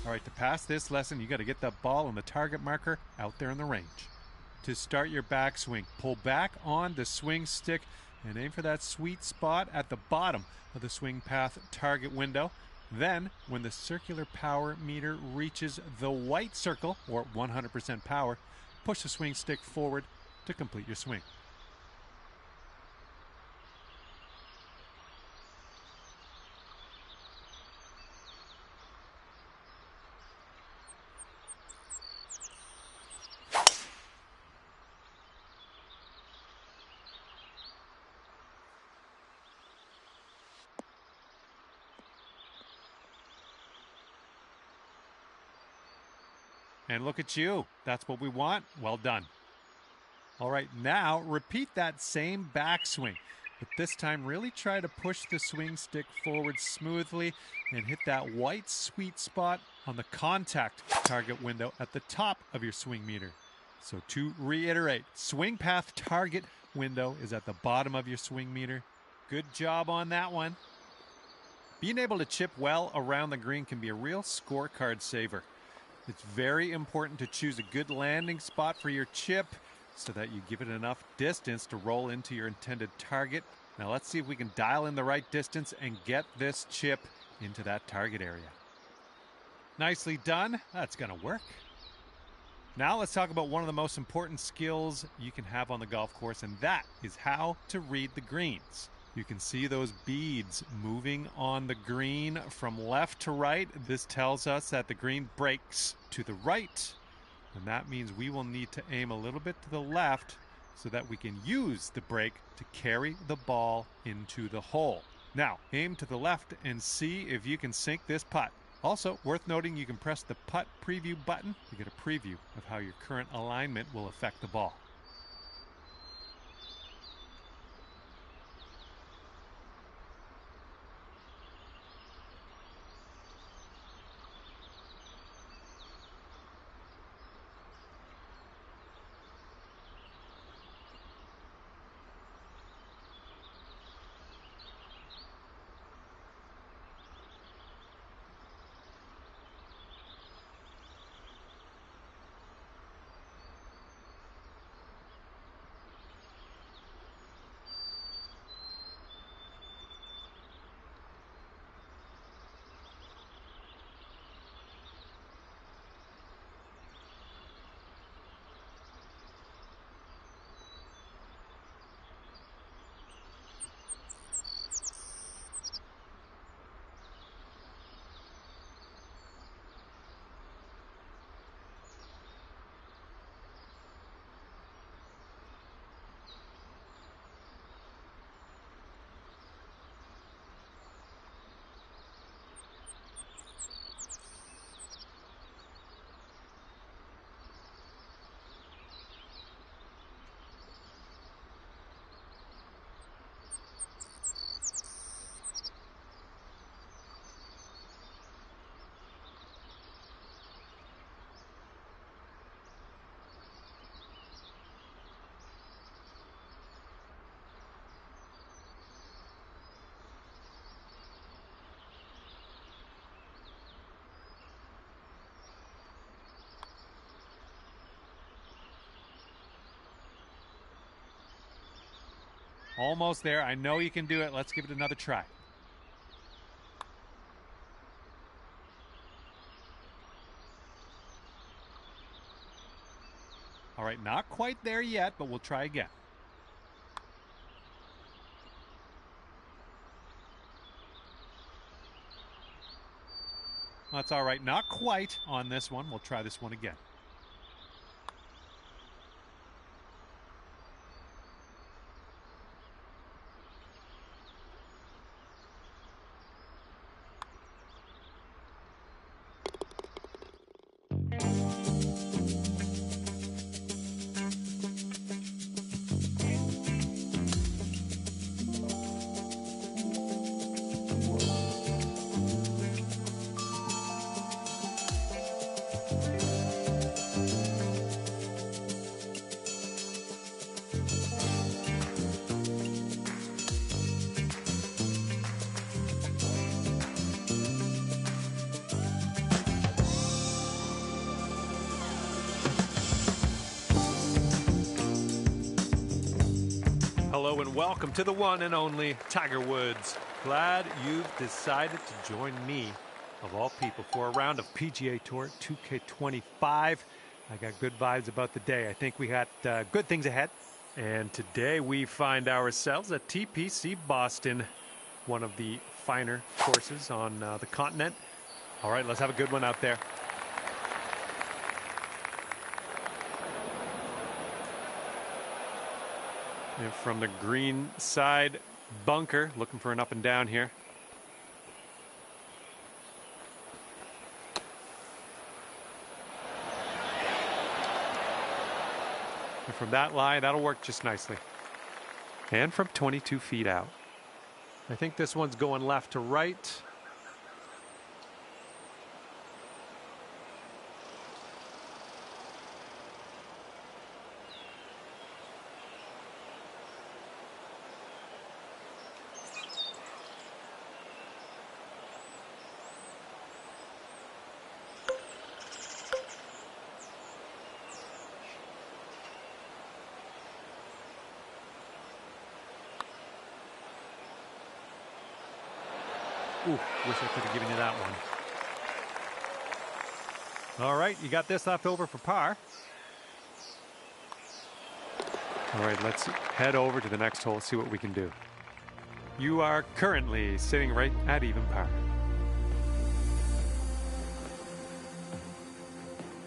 All right, to pass this lesson, you got to get that ball on the target marker out there in the range. To start your backswing, pull back on the swing stick and aim for that sweet spot at the bottom of the swing path target window. Then, when the circular power meter reaches the white circle, or 100% power, push the swing stick forward to complete your swing. And look at you. That's what we want. Well done. All right, now repeat that same backswing, but this time really try to push the swing stick forward smoothly and hit that white sweet spot on the contact target window at the top of your swing meter. So to reiterate, swing path target window is at the bottom of your swing meter. Good job on that one. Being able to chip well around the green can be a real scorecard saver. It's very important to choose a good landing spot for your chip so that you give it enough distance to roll into your intended target. Now let's see if we can dial in the right distance and get this chip into that target area. Nicely done. That's going to work. Now let's talk about one of the most important skills you can have on the golf course, and that is how to read the greens. You can see those beads moving on the green from left to right. This tells us that the green breaks to the right, and that means we will need to aim a little bit to the left so that we can use the break to carry the ball into the hole. Now, aim to the left and see if you can sink this putt. Also, worth noting, you can press the putt preview button to get a preview of how your current alignment will affect the ball. Almost there. I know you can do it. Let's give it another try. All right, not quite there yet, but we'll try again. That's all right. Not quite on this one. We'll try this one again. and welcome to the one and only Tiger Woods. Glad you've decided to join me, of all people, for a round of PGA Tour 2K25. I got good vibes about the day. I think we got good things ahead. And today we find ourselves at TPC Boston, one of the finer courses on the continent. All right, let's have a good one out there. And from the green side bunker, looking for an up and down here. And from that lie, that'll work just nicely. And from 22 feet out. I think this one's going left to right. Ooh, wish I could have given you that one. All right, you got this left over for par. All right, let's head over to the next hole, see what we can do. You are currently sitting right at even par.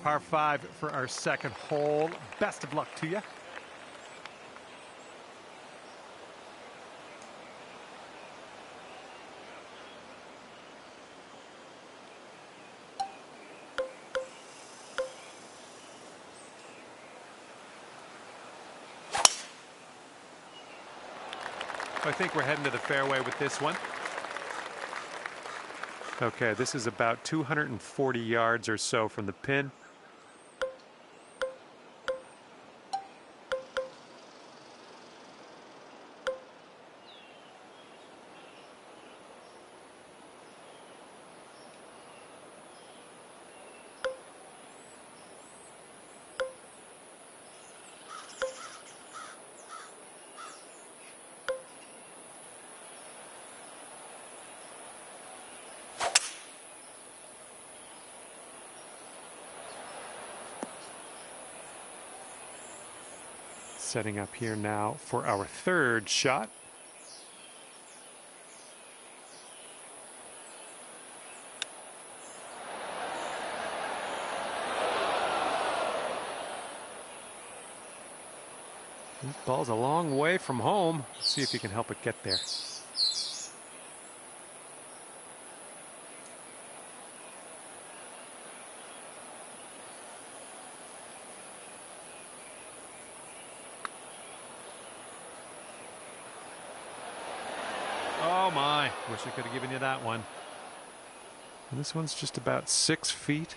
Par 5 for our second hole. Best of luck to you. I think we're heading to the fairway with this one. Okay, this is about 240 yards or so from the pin. Setting up here now for our third shot. This ball's a long way from home. Let's see if he can help it get there. Oh my, wish I could have given you that one. And this one's just about 6 feet.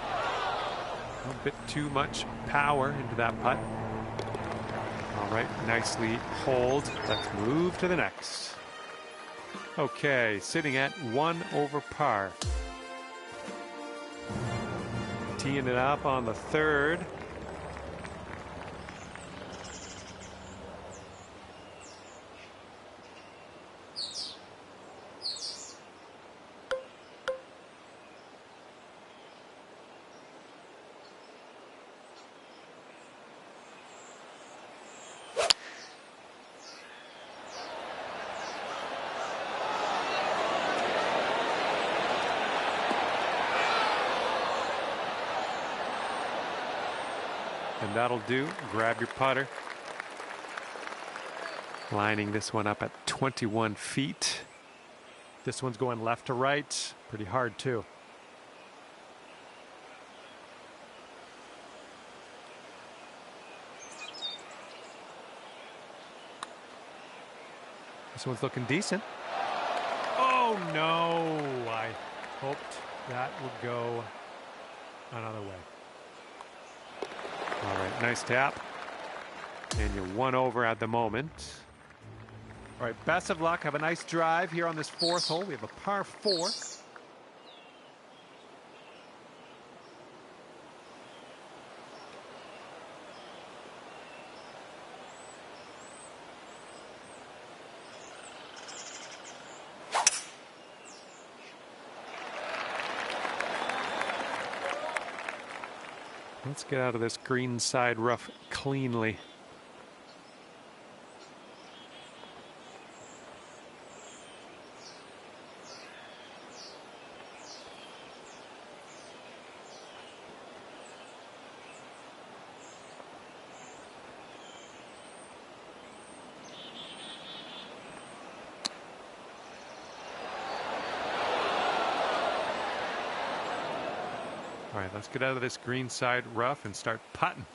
A bit too much power into that putt. All right, nicely hold. Let's move to the next. Okay, sitting at 1 over par. Teeing it up on the third. And that'll do. Grab your putter. Lining this one up at 21 feet. This one's going left to right. Pretty hard too. This one's looking decent. Oh no! I hoped that would go another way. All right, nice tap. And you're 1 over at the moment. All right, best of luck. Have a nice drive here on this fourth hole. We have a par 4. Let's get out of this green side rough cleanly. All right, let's get out of this green side rough and start putting.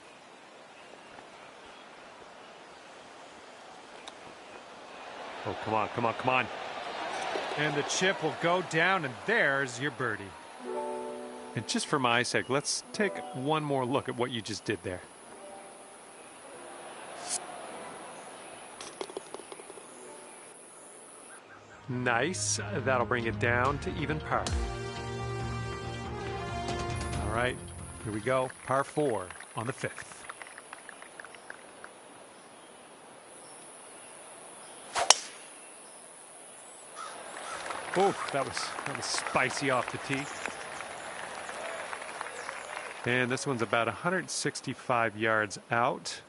Oh, come on, come on, come on. And the chip will go down, and there's your birdie. And just for my sake, let's take one more look at what you just did there. Nice. That'll bring it down to even par. All right, here we go. Par 4 on the 5th. Oh, that was spicy off the tee. And this one's about 165 yards out.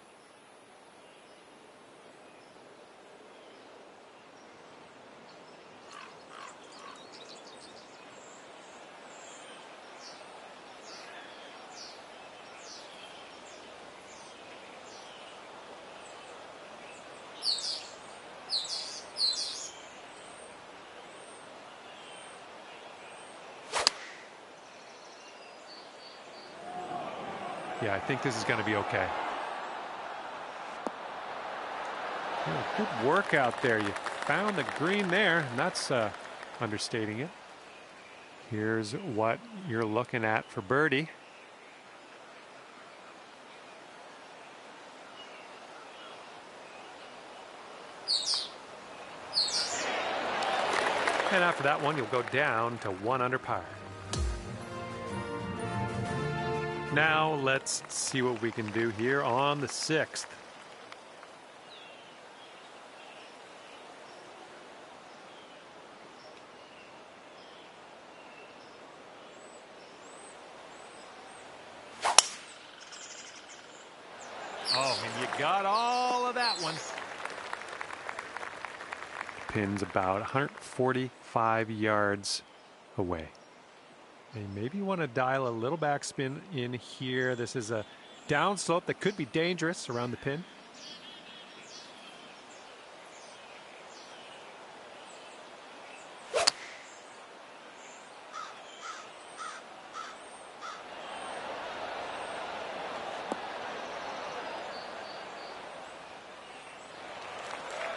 Yeah, I think this is going to be okay. Yeah, good work out there. You found the green there, and that's understating it. Here's what you're looking at for birdie. And after that one, you'll go down to 1 under par. Now let's see what we can do here on the 6th. Oh, and you got all of that one. Pin's about 145 yards away. And maybe you want to dial a little backspin in here. This is a downslope that could be dangerous around the pin.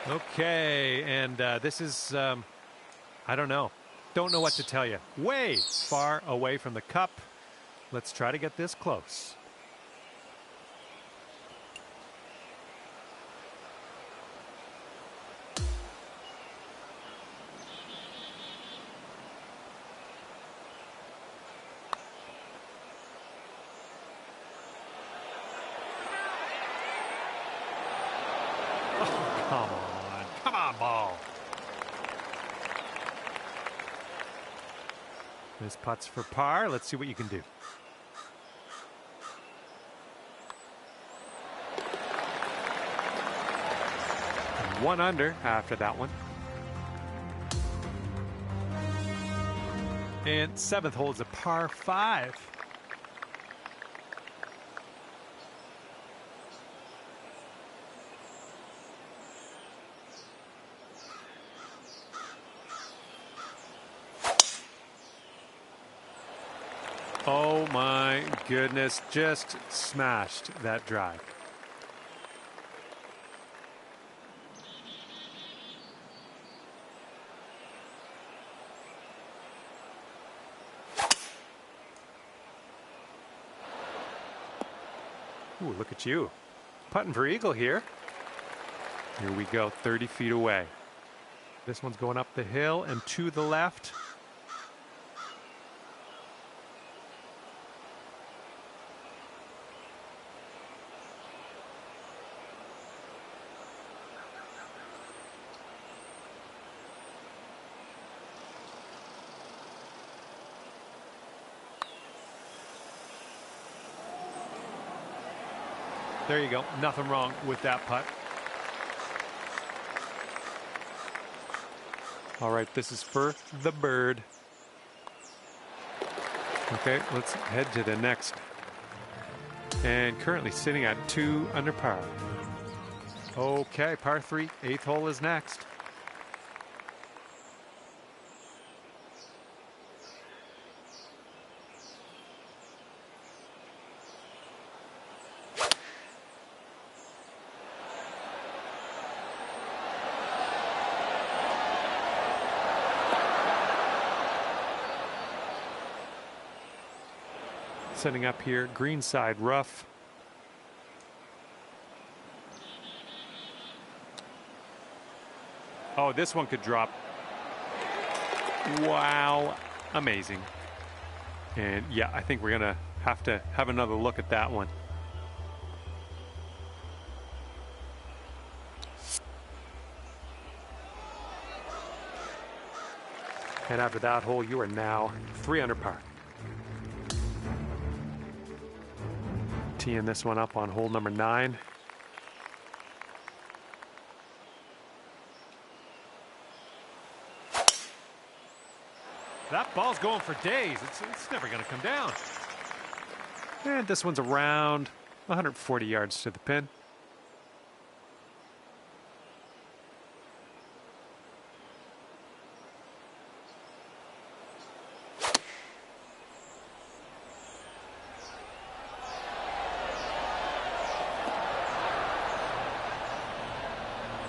Okay, and this is, I don't know. Don't know what to tell you. Way far away from the cup. Let's try to get this close. Oh, come on. Come on, ball. This putt's for par. Let's see what you can do. And 1 under after that one. And 7th hole's a par 5. Oh my goodness, just smashed that drive. Ooh, look at you. Putting for eagle here. Here we go, 30 feet away. This one's going up the hill and to the left. There you go. Nothing wrong with that putt. All right, this is for the bird. Okay, let's head to the next. And currently sitting at 2 under par. Okay, par 3, 8th hole is next. Setting up here, greenside rough. Oh, this one could drop. Wow, amazing. And yeah, I think we're gonna have to have another look at that one. And after that hole, you are now 3 under par. Teeing this one up on hole number 9. That ball's going for days. It's never going to come down. And this one's around 140 yards to the pin.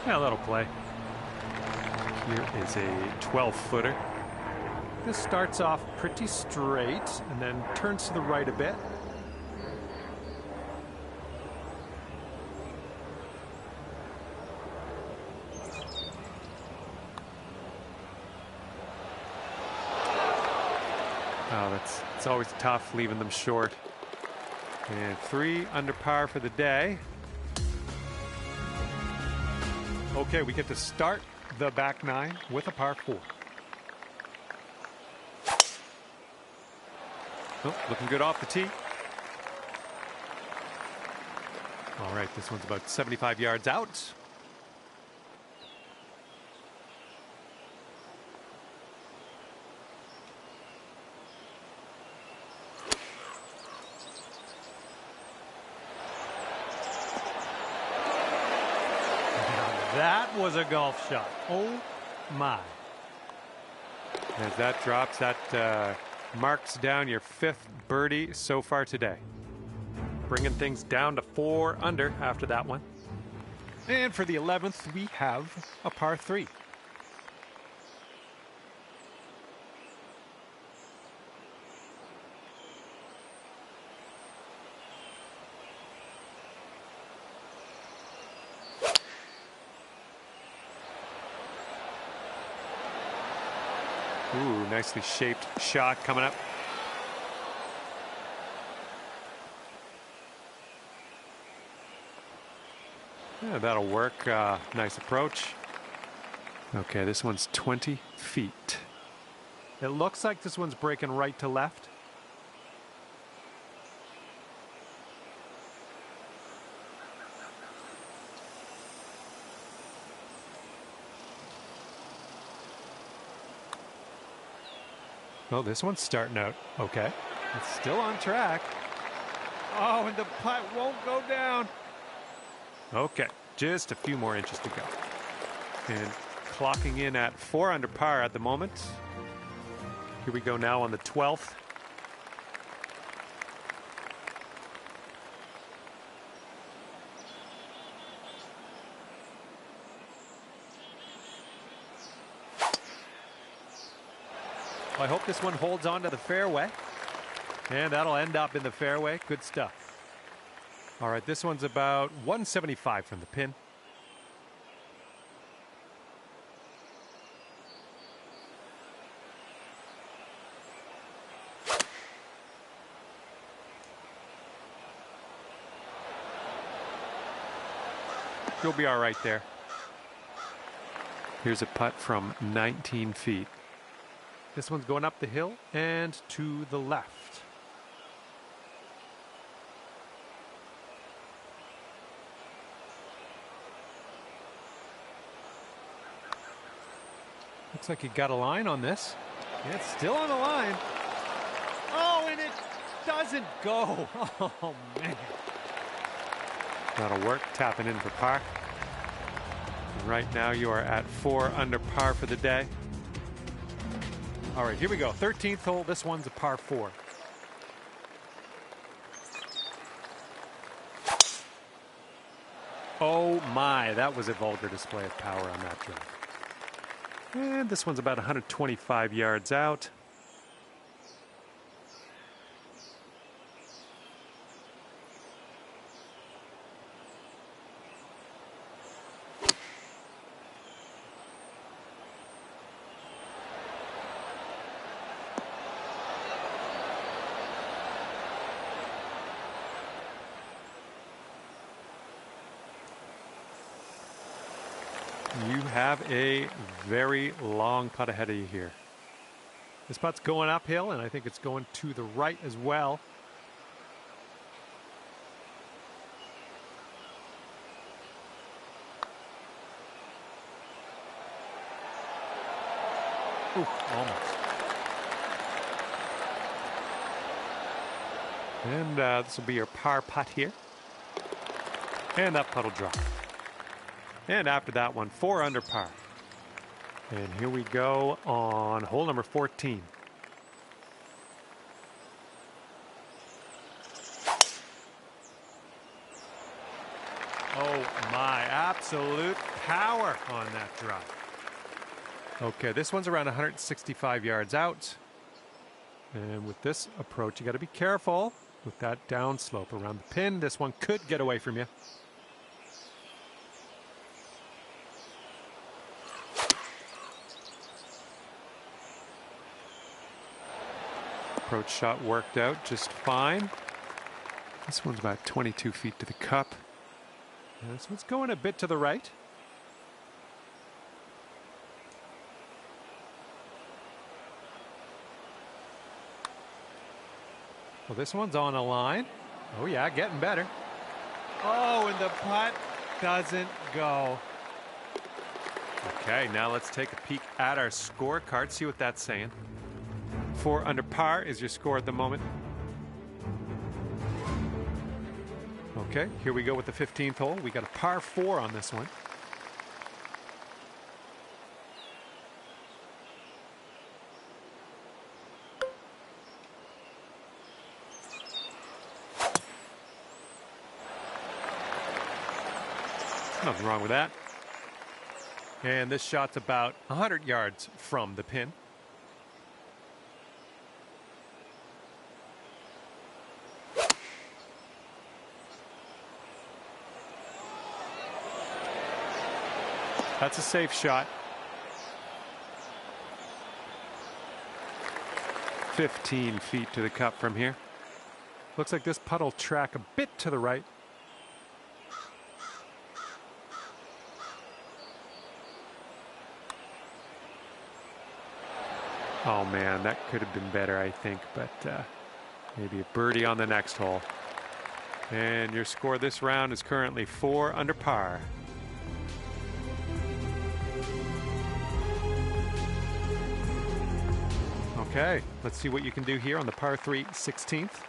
Yeah, that'll play. Here is a 12-footer. This starts off pretty straight and then turns to the right a bit. Oh, it's always tough leaving them short. And 3 under par for the day. Okay, we get to start the back 9 with a par 4. Oh, looking good off the tee. All right, this one's about 75 yards out. That was a golf shot. Oh my. As that drops, that marks down your 5th birdie so far today. Bringing things down to 4 under after that one. And for the 11th, we have a par 3. Ooh, nicely shaped shot coming up. Yeah, that'll work. Nice approach. Okay, this one's 20 feet. It looks like this one's breaking right to left. Oh, this one's starting out okay. It's still on track. Oh, and the putt won't go down. Okay, just a few more inches to go. And clocking in at 4 under par at the moment. Here we go now on the 12th. Well, I hope this one holds on to the fairway. And that'll end up in the fairway. Good stuff. All right, this one's about 175 from the pin. You'll be all right there. Here's a putt from 19 feet. This one's going up the hill and to the left. Looks like he got a line on this. Yeah, it's still on the line. Oh, and it doesn't go. Oh, man. That'll work. Tapping in for par. And right now you are at 4 under par for the day. All right, here we go. 13th hole. This one's a par 4. Oh my, that was a vulgar display of power on that drive. And this one's about 125 yards out. You have a very long putt ahead of you here. This putt's going uphill, and I think it's going to the right as well. Ooh, almost. And this will be your par putt here. And that putt will drop. And after that one, 4 under par. And here we go on hole number 14. Oh my, absolute power on that drive. Okay, this one's around 165 yards out. And with this approach, you got to be careful with that downslope around the pin. This one could get away from you. Approach shot worked out just fine. This one's about 22 feet to the cup. And this one's going a bit to the right. Well, this one's on a line. Oh yeah, getting better. Oh, and the putt doesn't go. Okay, now let's take a peek at our scorecard, see what that's saying. 4 under par is your score at the moment. Okay, here we go with the 15th hole. We got a par 4 on this one. Nothing wrong with that. And this shot's about 100 yards from the pin. That's a safe shot. 15 feet to the cup from here. Looks like this putt will track a bit to the right. Oh man, that could have been better, I think, but maybe a birdie on the next hole. And your score this round is currently 4 under par. Okay, let's see what you can do here on the par 3 16th.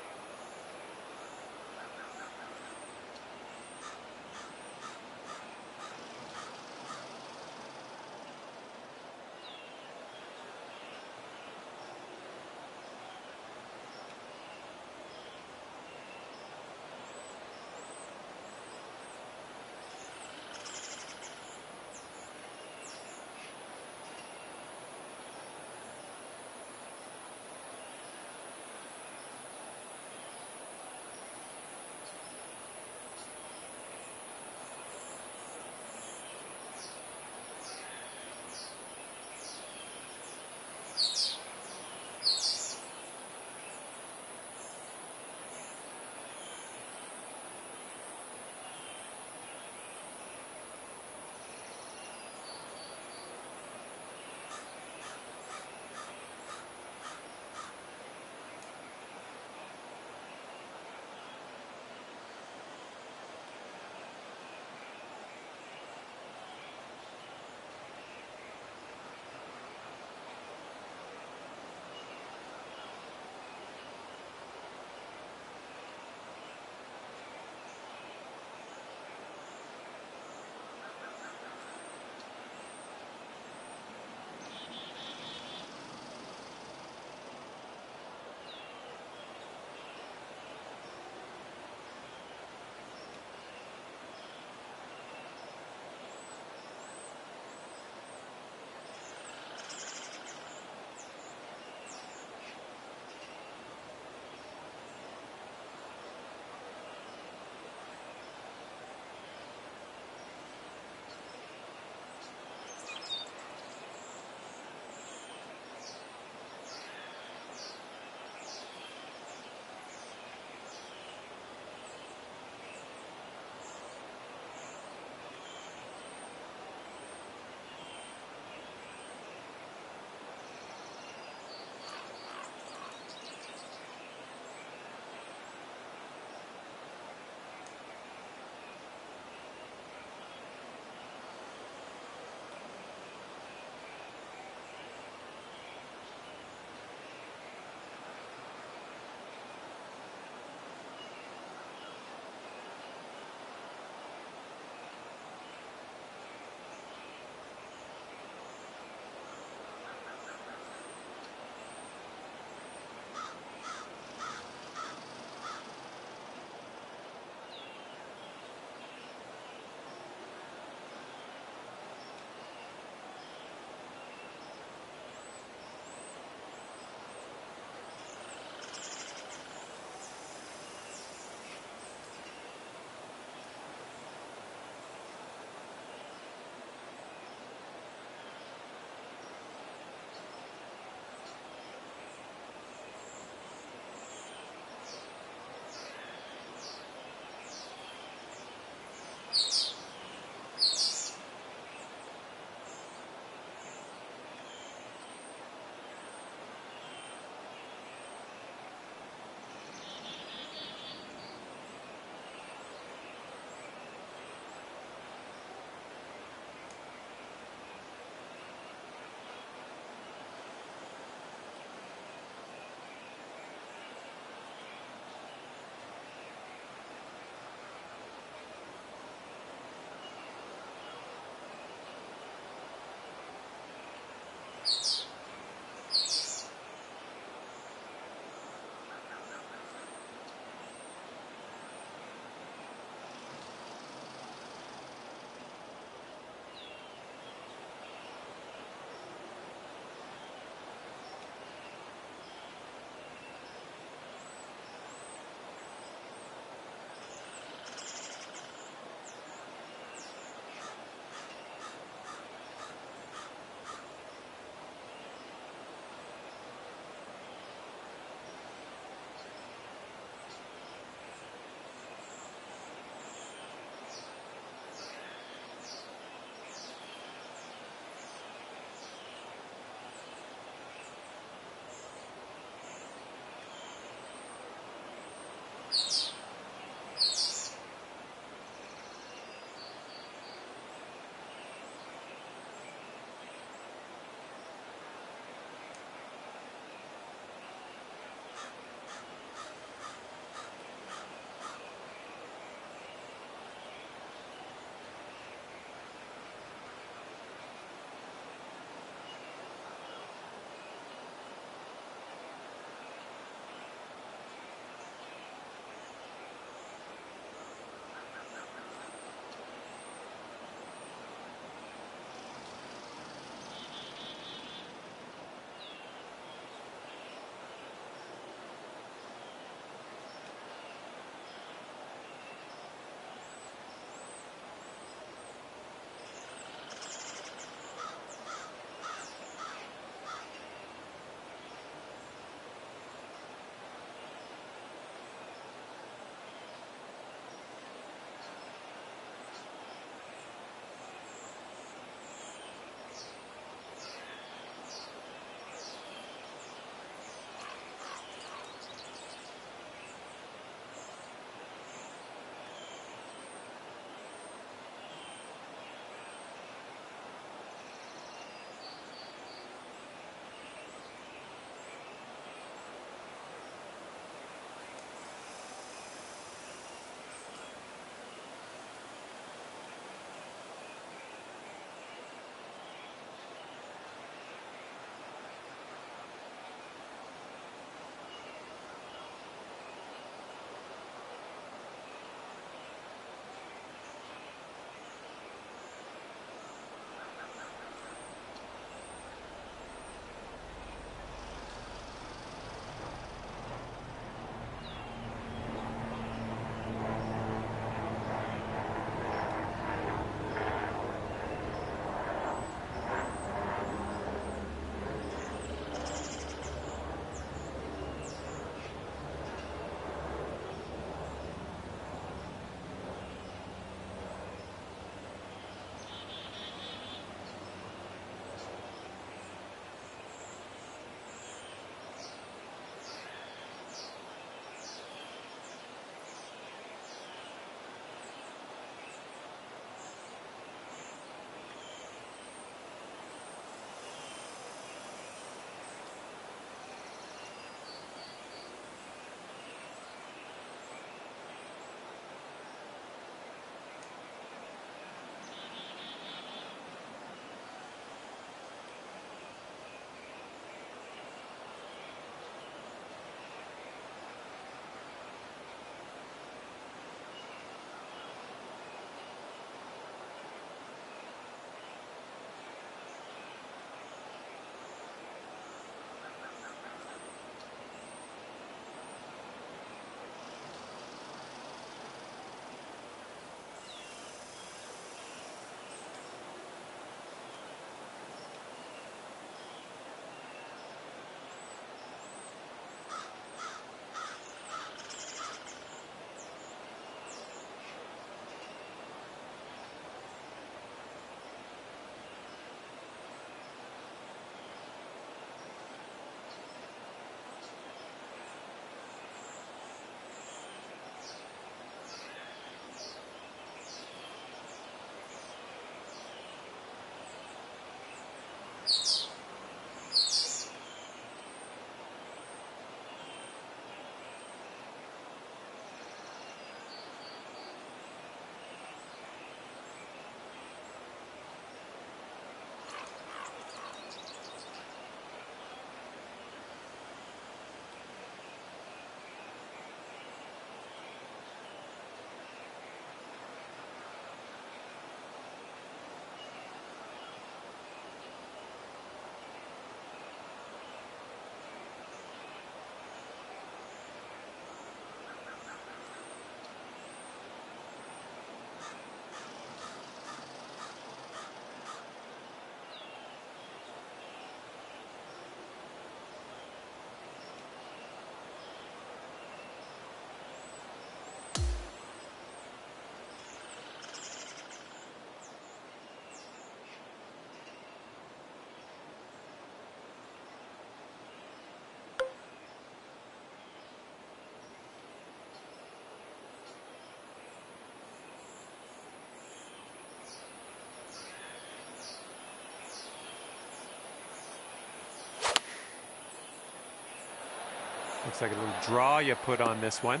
Looks like a little draw you put on this one.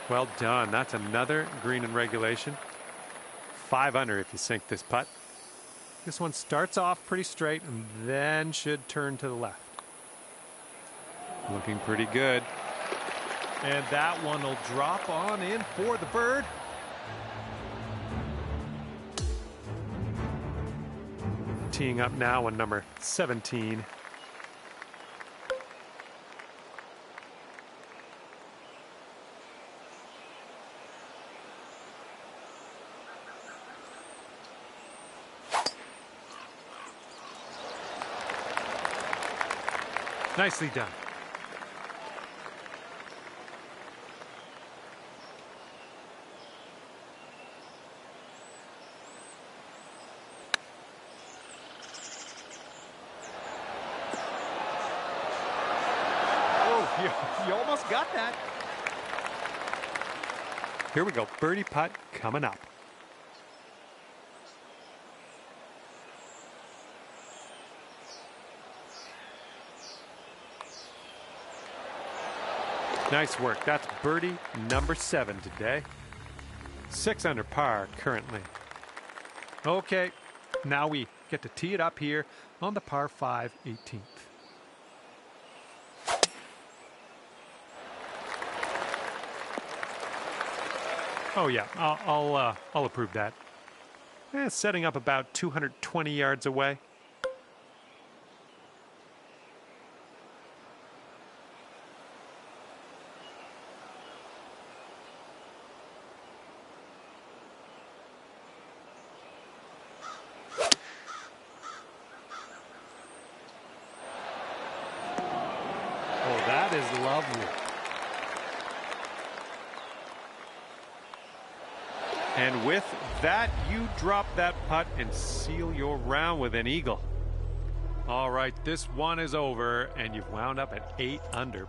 Well done. That's another green in regulation. 5 under if you sink this putt. This one starts off pretty straight and then should turn to the left. Looking pretty good. And that one will drop on in for the bird. Teeing up now on number 17. Nicely done. Oh, you almost got that. Here we go. Birdie putt coming up. Nice work. That's birdie number 7 today. 6 under par currently. Okay, now we get to tee it up here on the par 5 18th. Oh yeah, I'll approve that. Setting up about 220 yards away. That is lovely. And with that, you drop that putt and seal your round with an eagle. All right, this one is over, and you've wound up at 8 under.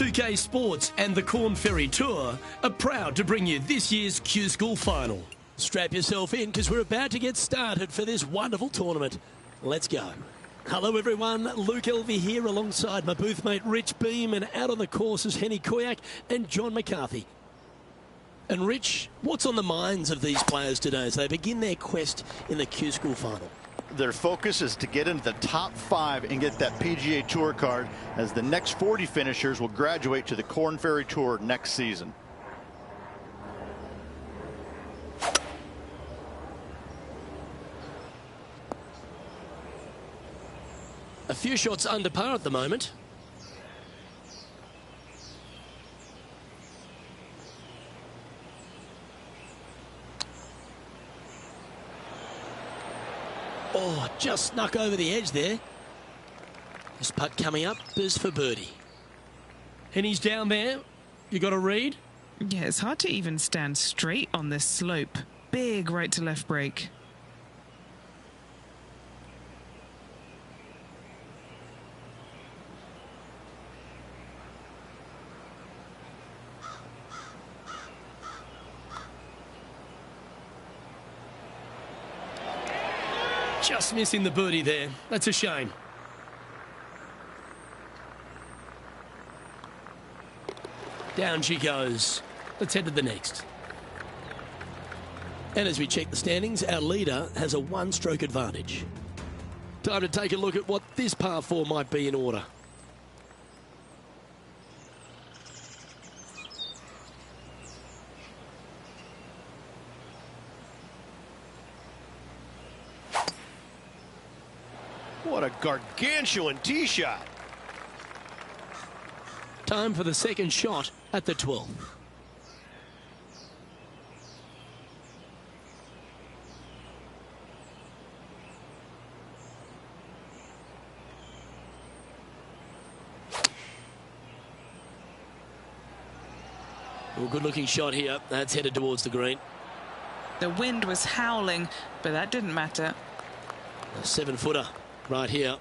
2K Sports and the Corn Ferry Tour are proud to bring you this year's Q School Final. Strap yourself in because we're about to get started for this wonderful tournament. Let's go. Hello everyone, Luke Elvey here alongside my booth mate Rich Beam, and out on the course is Henny Koyak and John McCarthy. And Rich, what's on the minds of these players today as they begin their quest in the Q School Final? Their focus is to get into the top 5 and get that PGA Tour card, as the next 40 finishers will graduate to the Corn Ferry Tour next season. A few shots under par at the moment. Oh, just snuck over the edge there. This putt coming up is for birdie. And he's down there. You got a read? Yeah, it's hard to even stand straight on this slope. Big right to left break. Just missing the birdie there. That's a shame. Down she goes. Let's head to the next. And as we check the standings, our leader has a one-stroke advantage. Time to take a look at what this par 4 might be in order. What a gargantuan tee shot. Time for the second shot at the 12th. Well, good looking shot here. That's headed towards the green. The wind was howling, but that didn't matter. A 7-footer right here.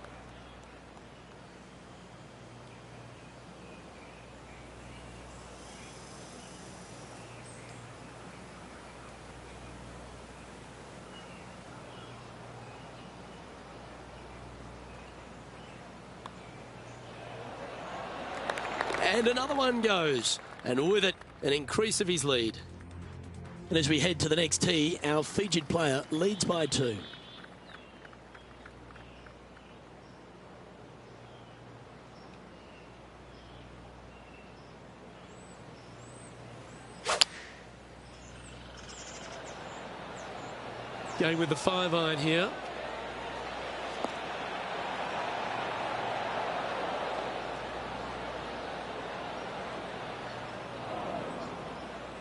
And another one goes. And with it, an increase of his lead. And as we head to the next tee, our featured player leads by 2. Going with the 5-iron here.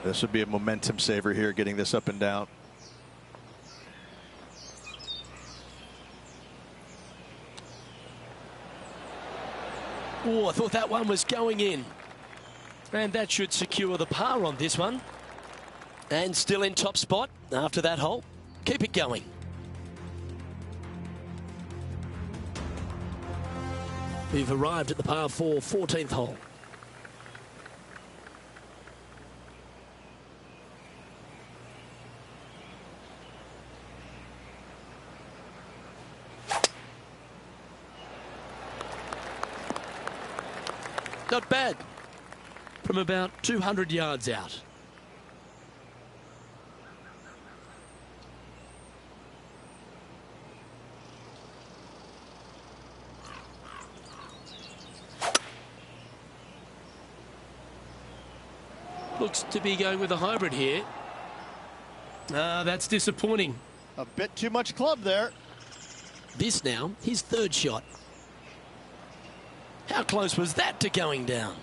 This would be a momentum saver here, getting this up and down. Oh, I thought that one was going in. And that should secure the par on this one. And still in top spot after that hole. Keep it going. We've arrived at the par 4 14th hole. Not bad. From about 200 yards out. Looks to be going with a hybrid here. That's disappointing. A bit too much club there. This now, his 3rd shot. How close was that to going down?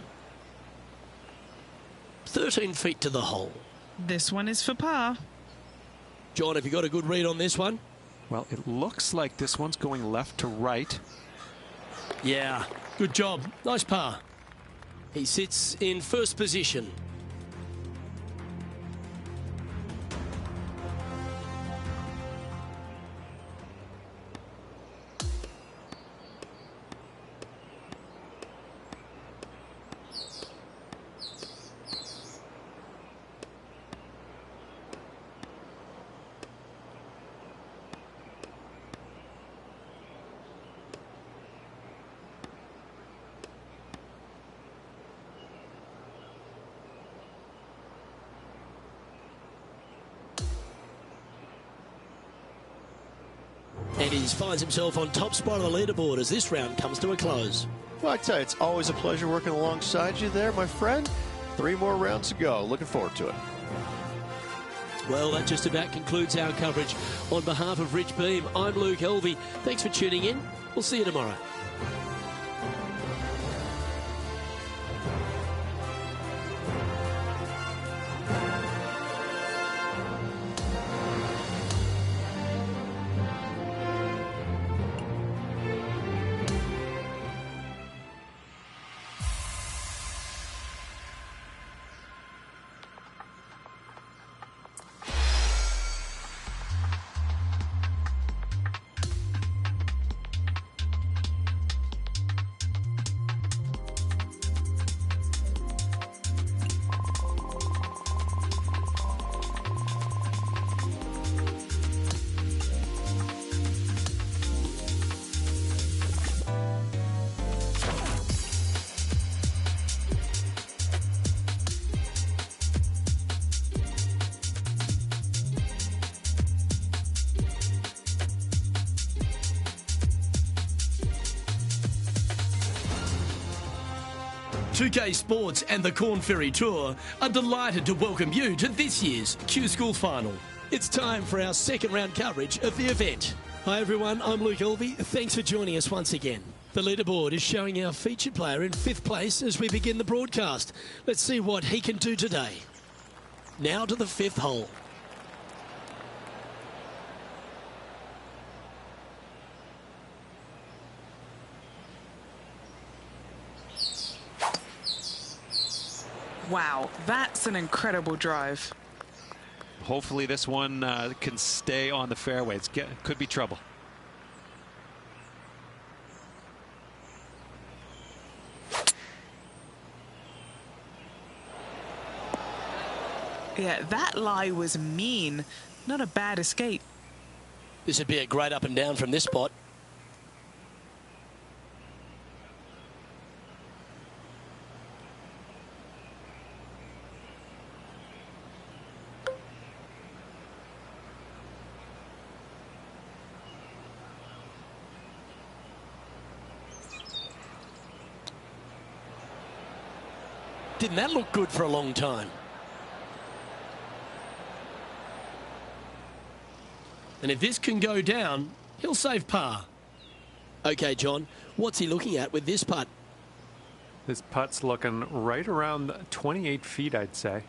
13 feet to the hole. This one is for par. John, have you got a good read on this one? Well, it looks like this one's going left to right. Yeah, good job. Nice par. He sits in first position. And he finds himself on top spot of the leaderboard as this round comes to a close. Well, I tell you, it's always a pleasure working alongside you there, my friend. 3 more rounds to go. Looking forward to it. Well, that just about concludes our coverage. On behalf of Rich Beam, I'm Luke Helvey. Thanks for tuning in. We'll see you tomorrow. Pga Sports and the Corn Ferry Tour are delighted to welcome you to this year's Q School Final. It's time for our second round coverage of the event. Hi everyone, I'm Luke Helvey. Thanks for joining us once again. The leaderboard is showing our featured player in 5th place as we begin the broadcast. Let's see what he can do today. Now to the 5th hole. Wow, that's an incredible drive. Hopefully this one can stay on the fairway. Could be trouble. Yeah, that lie was mean. Not a bad escape. This would be a great up and down from this spot. Didn't that look good for a long time? And if this can go down, he'll save par. Okay, John, what's he looking at with this putt? This putt's looking right around 28 feet, I'd say.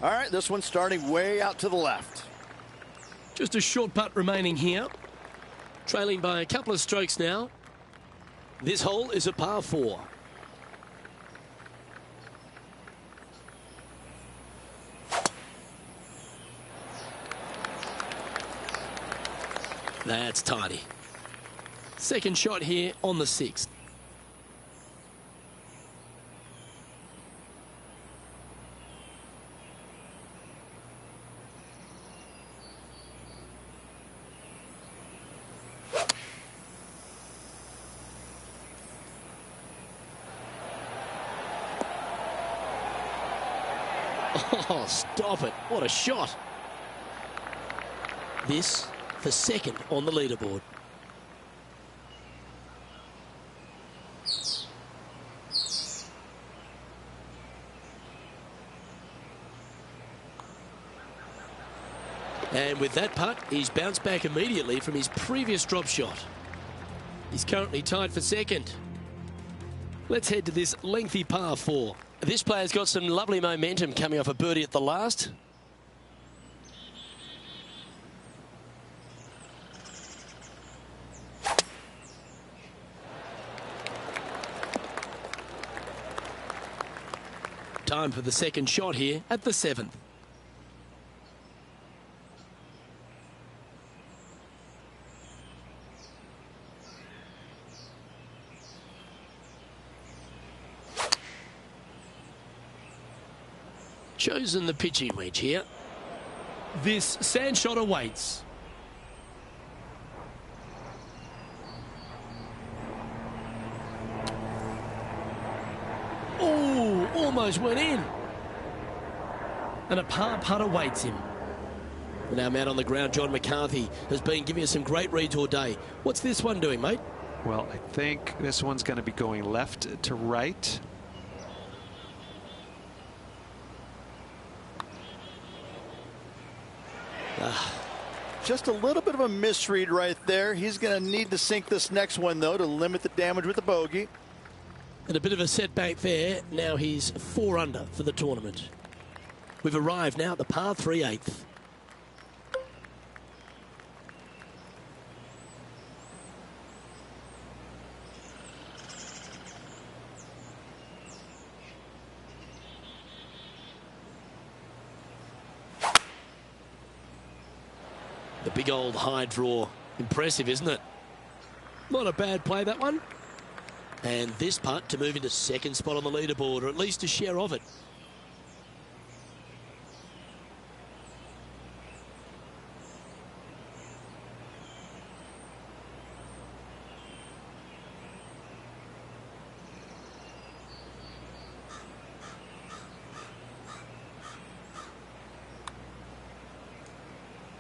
All right, this one's starting way out to the left. Just a short putt remaining here. Trailing by a couple of strokes now. This hole is a par 4. That's tidy. Second shot here on the 6th. Oh, stop it. What a shot. This for second on the leaderboard. And with that putt, he's bounced back immediately from his previous drop shot. He's currently tied for second. Let's head to this lengthy par 4. This player's got some lovely momentum coming off a birdie at the last. Time for the second shot here at the 7th. Chosen the pitching wedge here. This sand shot awaits. Oh, almost went in. And a par putt awaits him. And our man on the ground, John McCarthy, has been giving us some great reads all day. What's this one doing, mate? Well, I think this one's going to be going left to right. Just a little bit of a misread right there. He's going to need to sink this next one, though, to limit the damage with the bogey. And a bit of a setback there. Now he's 4 under for the tournament. We've arrived now at the par 3/8. The big old high draw. Impressive, isn't it? Not a bad play, that one. And this putt to move into second spot on the leaderboard, or at least a share of it.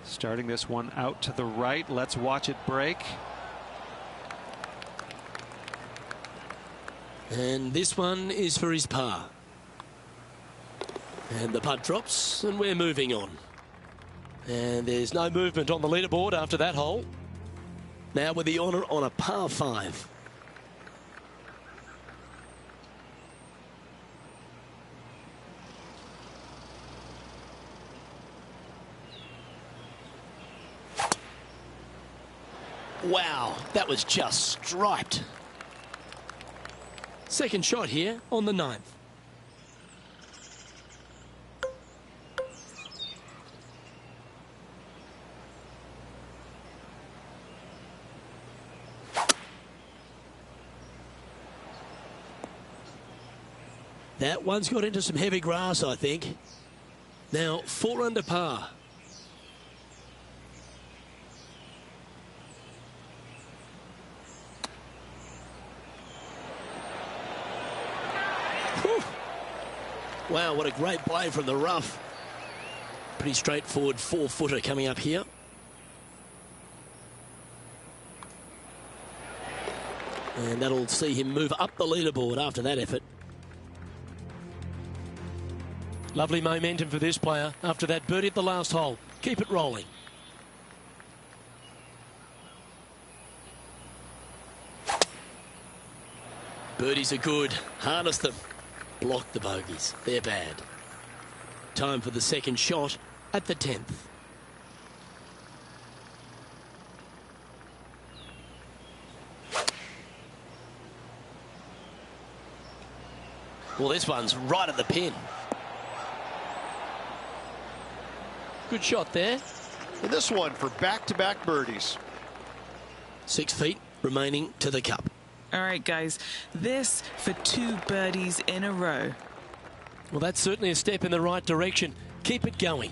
Starting this one out to the right. Let's watch it break. And this one is for his par. And the putt drops, and we're moving on. And there's no movement on the leaderboard after that hole. Now with the honour on a par 5. Wow, that was just striped. Second shot here on the 9th. That one's got into some heavy grass, I think. Now 4 under par. Wow, what a great play from the rough. Pretty straightforward 4-footer coming up here. And that'll see him move up the leaderboard after that effort. Lovely momentum for this player after that birdie at the last hole. Keep it rolling. Birdies are good. Harness them. Block the bogeys. They're bad. Time for the second shot at the 10th. Well, this one's right at the pin. Good shot there. And this one for back-to-back birdies. 6 feet remaining to the cup. All right, guys, this for 2 birdies in a row. Well, that's certainly a step in the right direction. Keep it going.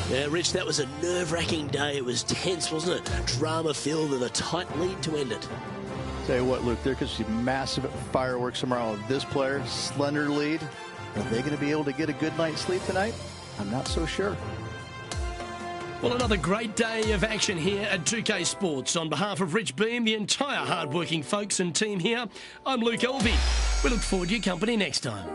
Yeah, Rich, that was a nerve-wracking day. It was tense, wasn't it? Drama-filled and a tight lead to end it. Tell you what, Luke, there could be massive fireworks tomorrow with this player, slender lead. Are they going to be able to get a good night's sleep tonight? I'm not so sure. Well, another great day of action here at 2K Sports. On behalf of Rich Beam, the entire hard-working folks and team here, I'm Luke Elvey. We look forward to your company next time.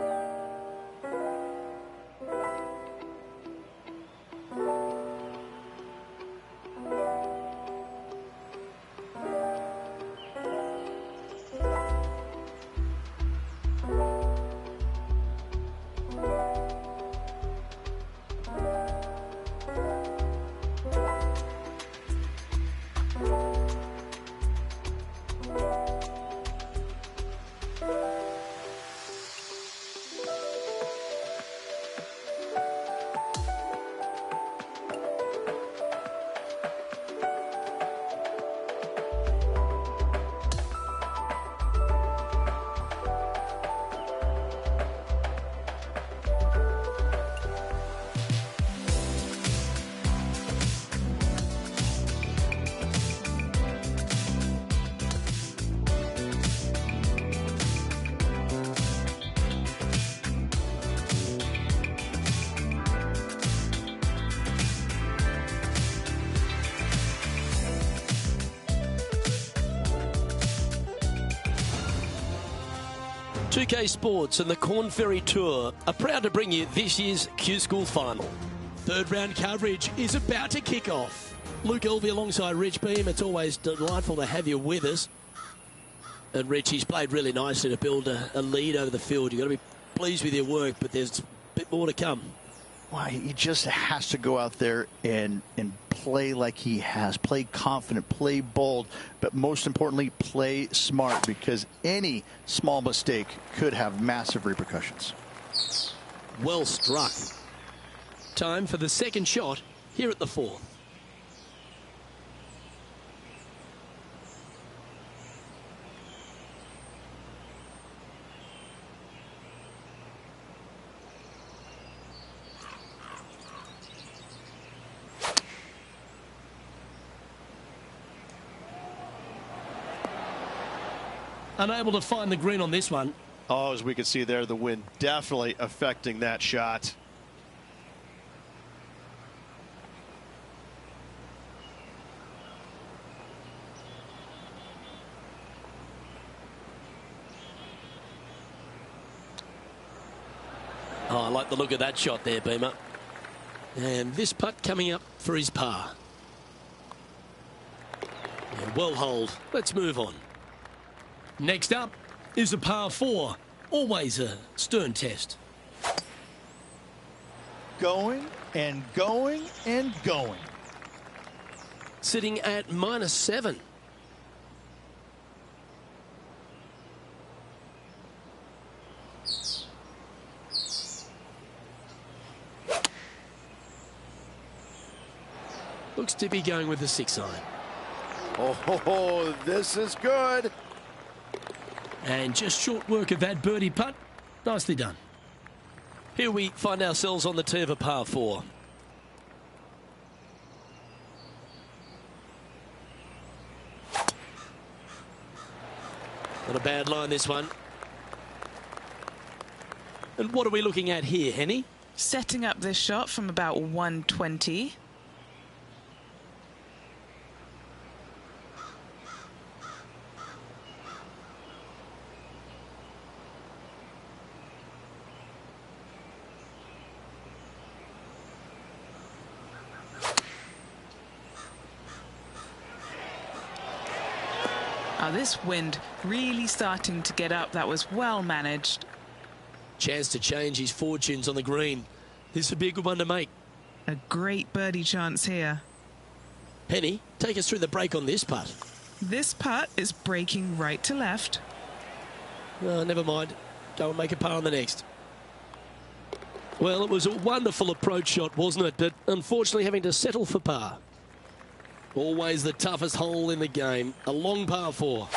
2K Sports and the Corn Ferry Tour are proud to bring you this year's Q School Final. Third round coverage is about to kick off. Luke Elvey alongside Rich Beam. It's always delightful to have you with us. And Rich, he's played really nicely to build a lead over the field. You've got to be pleased with your work, but there's a bit more to come. Well, he just has to go out there and play like he has. Play confident, play bold, but most importantly, play smart, because any small mistake could have massive repercussions. Well struck. Time for the second shot here at the fourth. Unable to find the green on this one. Oh, as we can see there, the wind definitely affecting that shot. Oh, I like the look of that shot there, Beamer. And this putt coming up for his par. And well holed. Let's move on. Next up is a par 4. Always a stern test. Going and going and going. Sitting at -7. Looks to be going with the 6-iron. Oh, this is good. And just short work of that birdie putt. Nicely done. Here we find ourselves on the tee of a par 4. Not a bad line, this one. And what are we looking at here, Henny? Setting up this shot from about 120. This wind really starting to get up. That was well managed. Chance to change his fortunes on the green. This would be a good one to make. A great birdie chance here. Henny, take us through the break on this putt. This putt is breaking right to left. Oh, never mind. Go and make a par on the next. Well, it was a wonderful approach shot, wasn't it? But unfortunately having to settle for par. Always the toughest hole in the game. A long par 4.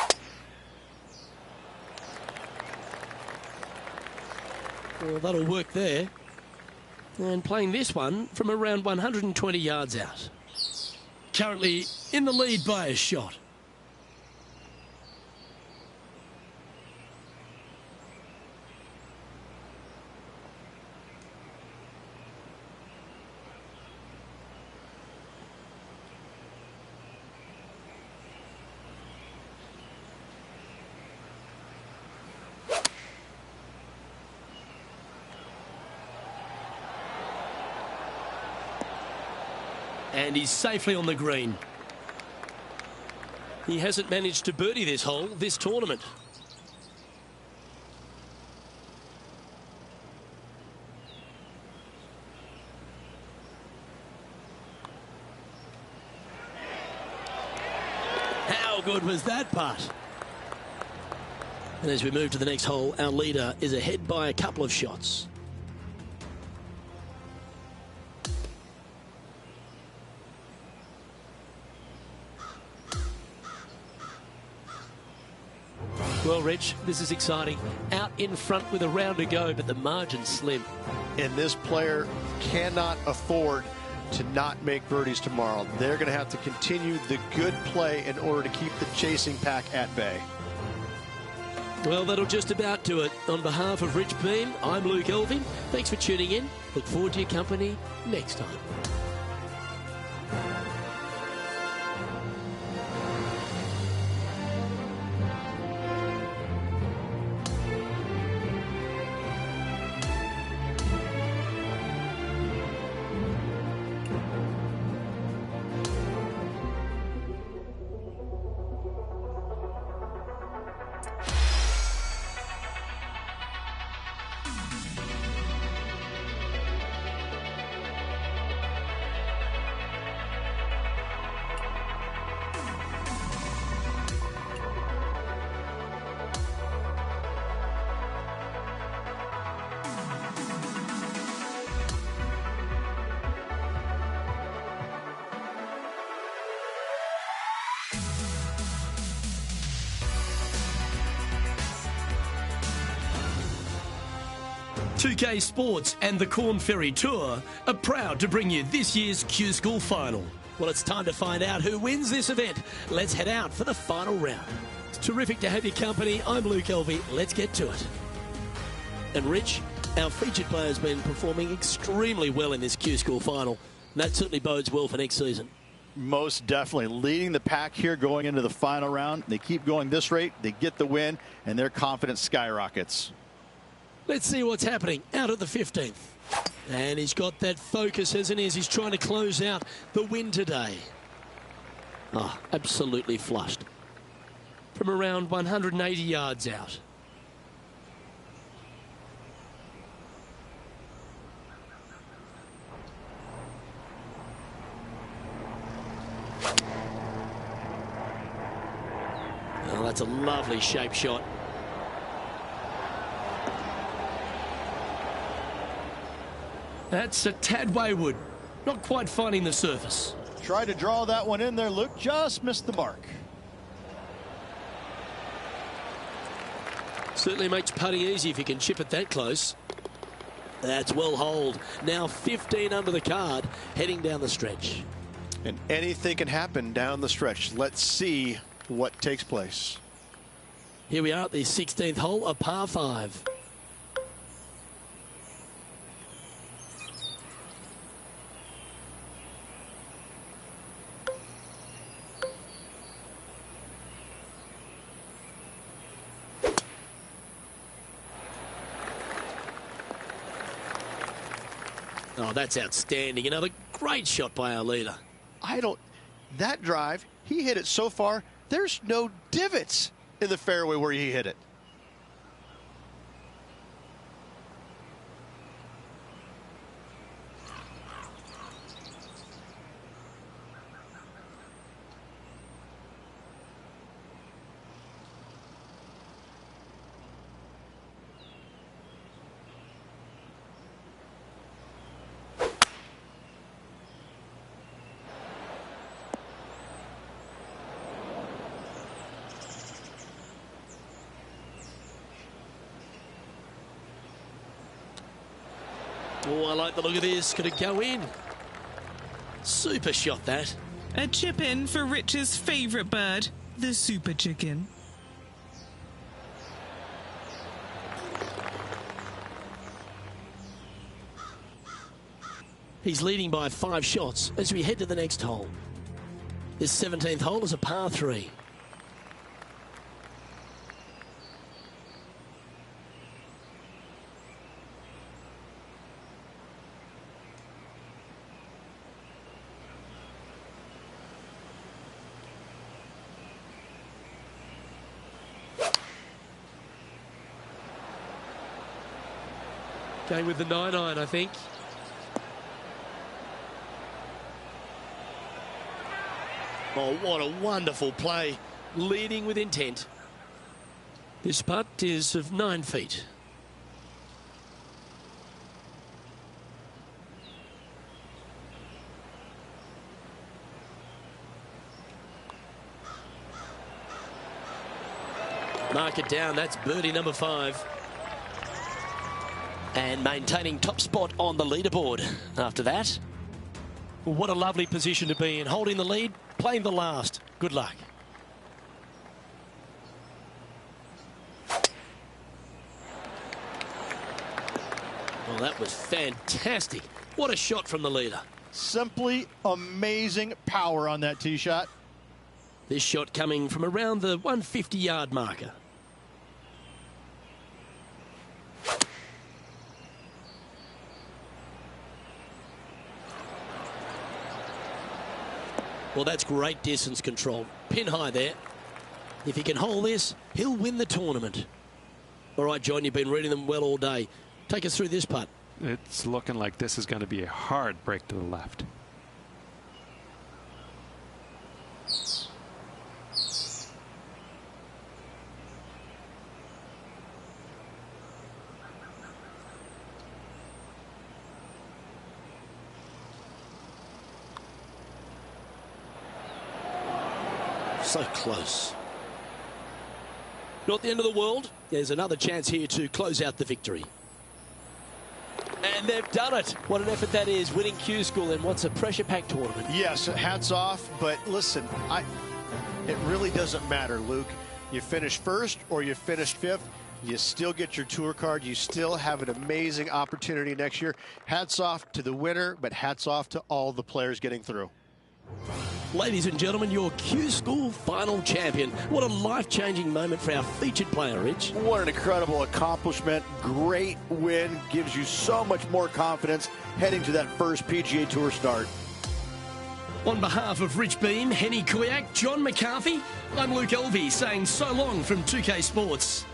Well, that'll work there. And playing this one from around 120 yards out. Currently in the lead by a shot. And he's safely on the green. He hasn't managed to birdie this hole this tournament. How good was that putt? And as we move to the next hole, our leader is ahead by a couple of shots. Well, Rich, this is exciting. Out in front with a round to go, but the margin's slim. And this player cannot afford to not make birdies tomorrow. They're going to have to continue the good play in order to keep the chasing pack at bay. Well, that'll just about do it. On behalf of Rich Beam, I'm Luke Elvey. Thanks for tuning in. Look forward to your company next time. 2K Sports and the Corn Ferry Tour are proud to bring you this year's Q School Final. Well, it's time to find out who wins this event. Let's head out for the final round. It's terrific to have your company. I'm Luke Elvey. Let's get to it. And Rich, our featured player has been performing extremely well in this Q School Final. And that certainly bodes well for next season. Most definitely leading the pack here going into the final round. They keep going this rate, they get the win, and their confidence skyrockets. Let's see what's happening out at the 15th. And he's got that focus, hasn't he, as he's trying to close out the win today. Oh, absolutely flushed. From around 180 yards out. Oh, that's a lovely shape shot. That's a tad wayward. Not quite finding the surface. Try to draw that one in there, Luke. Just missed the mark. Certainly makes putting easy if you can chip it that close. That's well holed. Now 15 under the card, heading down the stretch. And anything can happen down the stretch. Let's see what takes place. Here we are at the 16th hole, a par 5. Oh, that's outstanding. Another great shot by our leader. That drive, he hit it so far, there's no divots in the fairway where he hit it. Oh, I like the look of this. Could it go in? Super shot, that. A chip in for Rich's favourite bird, the super chicken. He's leading by 5 shots as we head to the next hole. This 17th hole is a par 3. Going with the 9-iron, I think. Oh, what a wonderful play. Leading with intent. This putt is of 9 feet. Mark it down. That's birdie number 5. And maintaining top spot on the leaderboard after that. What a lovely position to be in. Holding the lead, playing the last. Good luck. Well, that was fantastic. What a shot from the leader. Simply amazing power on that tee shot. This shot coming from around the 150-yard marker. Well, that's great distance control. Pin high there. If he can hold this, he'll win the tournament. All right, John, you've been reading them well all day. Take us through this putt. It's looking like this is going to be a hard break to the left. So close. Not the end of the world. There's another chance here to close out the victory. And they've done it. What an effort that is, winning Q School in what's a pressure-packed tournament. Yes, hats off, but listen, it really doesn't matter, Luke. You finish first or you finish fifth, you still get your tour card. You still have an amazing opportunity next year. Hats off to the winner, but hats off to all the players getting through. Ladies and gentlemen, your Q School final champion. What a life-changing moment for our featured player, Rich. What an incredible accomplishment. Great win. Gives you so much more confidence heading to that first PGA Tour start. On behalf of Rich Beam, Henny Kuyak, John McCarthy, I'm Luke Elvey saying so long from 2K Sports.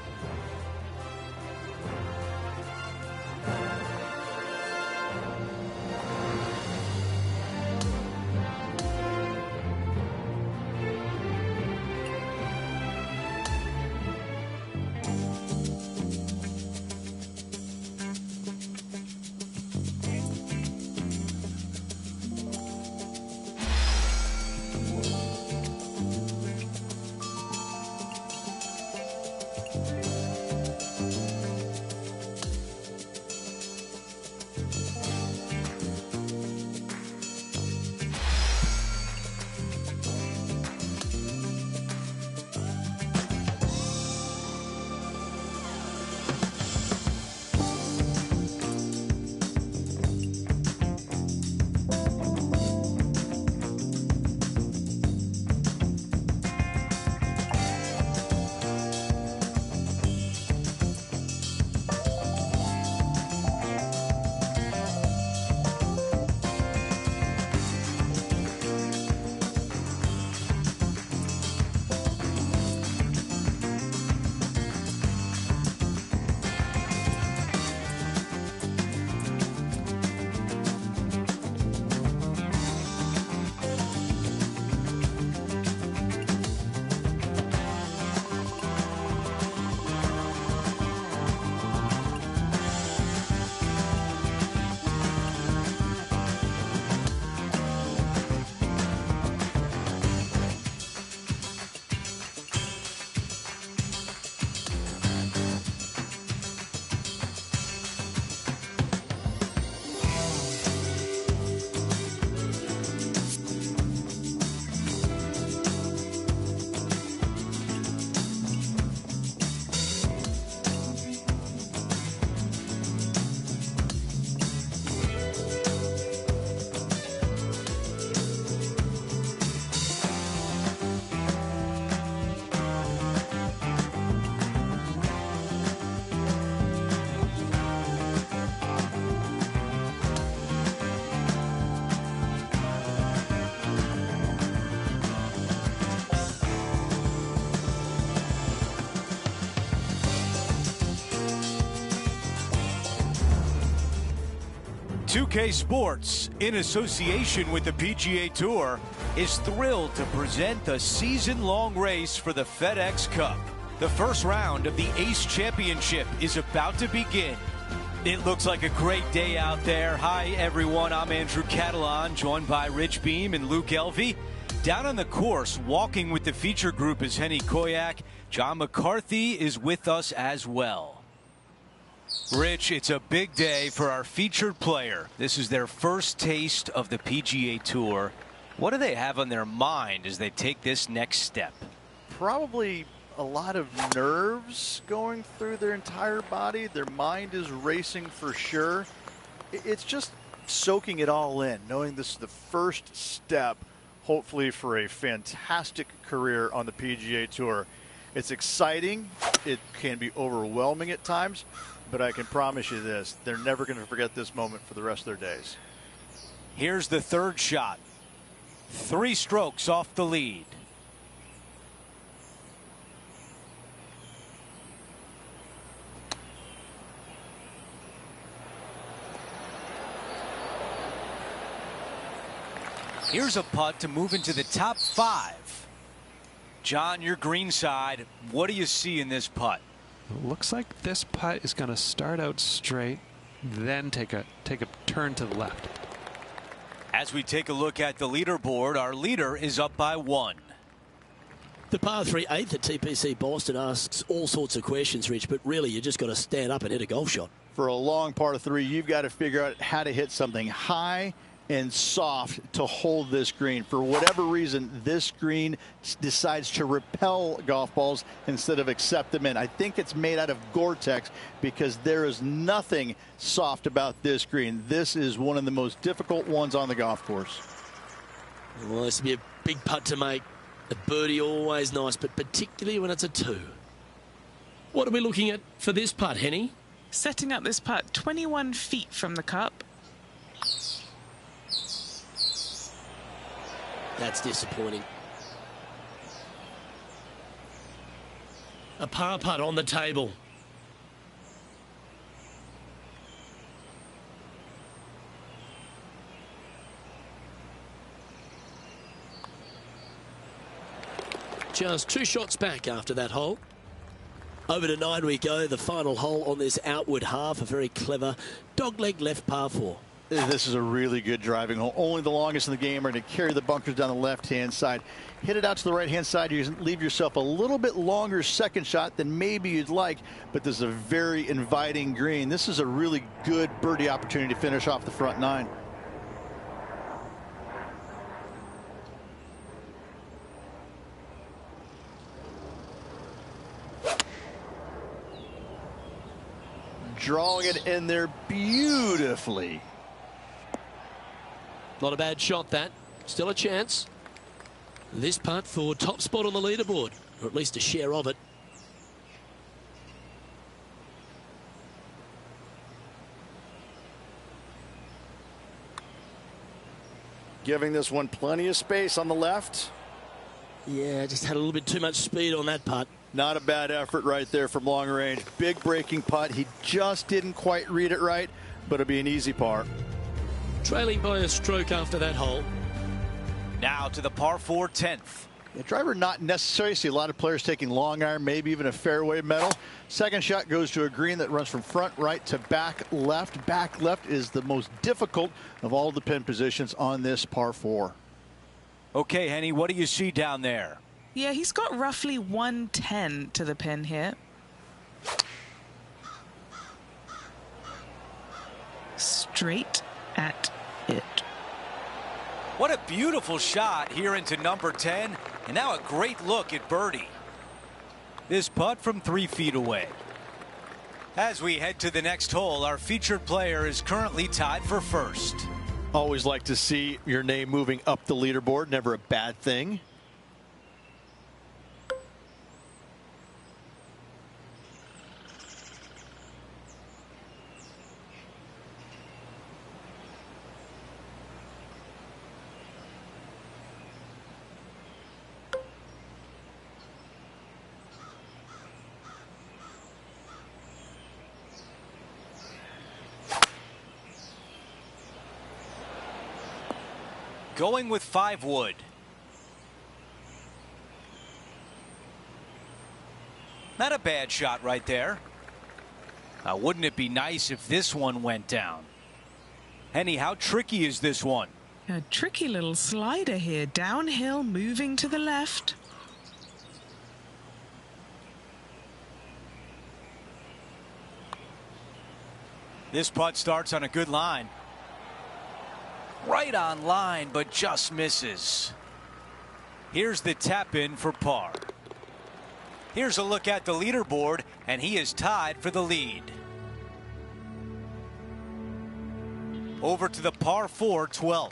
Pga Sports, in association with the PGA Tour, is thrilled to present the season-long race for the FedEx Cup. The first round of the Ace Championship is about to begin. It looks like a great day out there. Hi, everyone. I'm Andrew Catalan, joined by Rich Beam and Luke Elvey. Down on the course, walking with the feature group is Henny Koyak. John McCarthy is with us as well. Rich, it's a big day for our featured player. This is their first taste of the PGA Tour. What do they have on their mind as they take this next step? Probably a lot of nerves going through their entire body. Their mind is racing for sure. It's just soaking it all in, knowing this is the first step, hopefully, for a fantastic career on the PGA Tour. It's exciting. It can be overwhelming at times, but I can promise you this, they're never going to forget this moment for the rest of their days. Here's the third shot. 3 strokes off the lead. Here's a putt to move into the top 5. John, your green side, what do you see in this putt? Looks like this putt is going to start out straight, then take a turn to the left. As we take a look at the leaderboard, our leader is up by 1. The par 3 8th at TPC Boston asks all sorts of questions, Rich, but really you just got to stand up and hit a golf shot. for a long par 3, you've got to figure out how to hit something high and soft to hold this green. For whatever reason, this green decides to repel golf balls instead of accept them in. I think it's made out of Gore-Tex because there is nothing soft about this green. This is one of the most difficult ones on the golf course. Well, this would be a big putt to make. A birdie always nice, but particularly when it's a 2. What are we looking at for this putt, Henny? Setting up this putt 21 feet from the cup. That's disappointing. A par putt on the table. Just 2 shots back after that hole. Over to 9 we go, the final hole on this outward half. A very clever dogleg left par 4. This is a really good driving hole. Only the longest in the game are to carry the bunkers down the left-hand side. Hit it out to the right-hand side. You leave yourself a little bit longer second shot than maybe you'd like, but this is a very inviting green. This is a really good birdie opportunity to finish off the front 9. Drawing it in there beautifully. Not a bad shot, that. Still a chance. This putt for top spot on the leaderboard, or at least a share of it. Giving this one plenty of space on the left. Yeah, just had a little bit too much speed on that putt. Not a bad effort right there from long range. Big breaking putt. He just didn't quite read it right, but it'll be an easy par. Trailing by a stroke after that hole. Now to the par 4 10th. The driver not necessary. See a lot of players taking long iron, maybe even a fairway metal. Second shot goes to a green that runs from front right to back left. Back left is the most difficult of all the pin positions on this par 4. Okay, Henny, what do you see down there? Yeah, he's got roughly 110 to the pin here. Straight at it. What a beautiful shot here into number 10, and now a great look at birdie. This putt from 3 feet away. As we head to the next hole, our featured player is currently tied for first. Always like to see your name moving up the leaderboard. Never a bad thing. Going with 5 wood. Not a bad shot right there. Now, wouldn't it be nice if this one went down? Henny, how tricky is this one? A tricky little slider here. Downhill, moving to the left. This putt starts on a good line. Right on line, but just misses. Here's the tap in for par. Here's a look at the leaderboard, and he is tied for the lead. Over to the par 4 12th.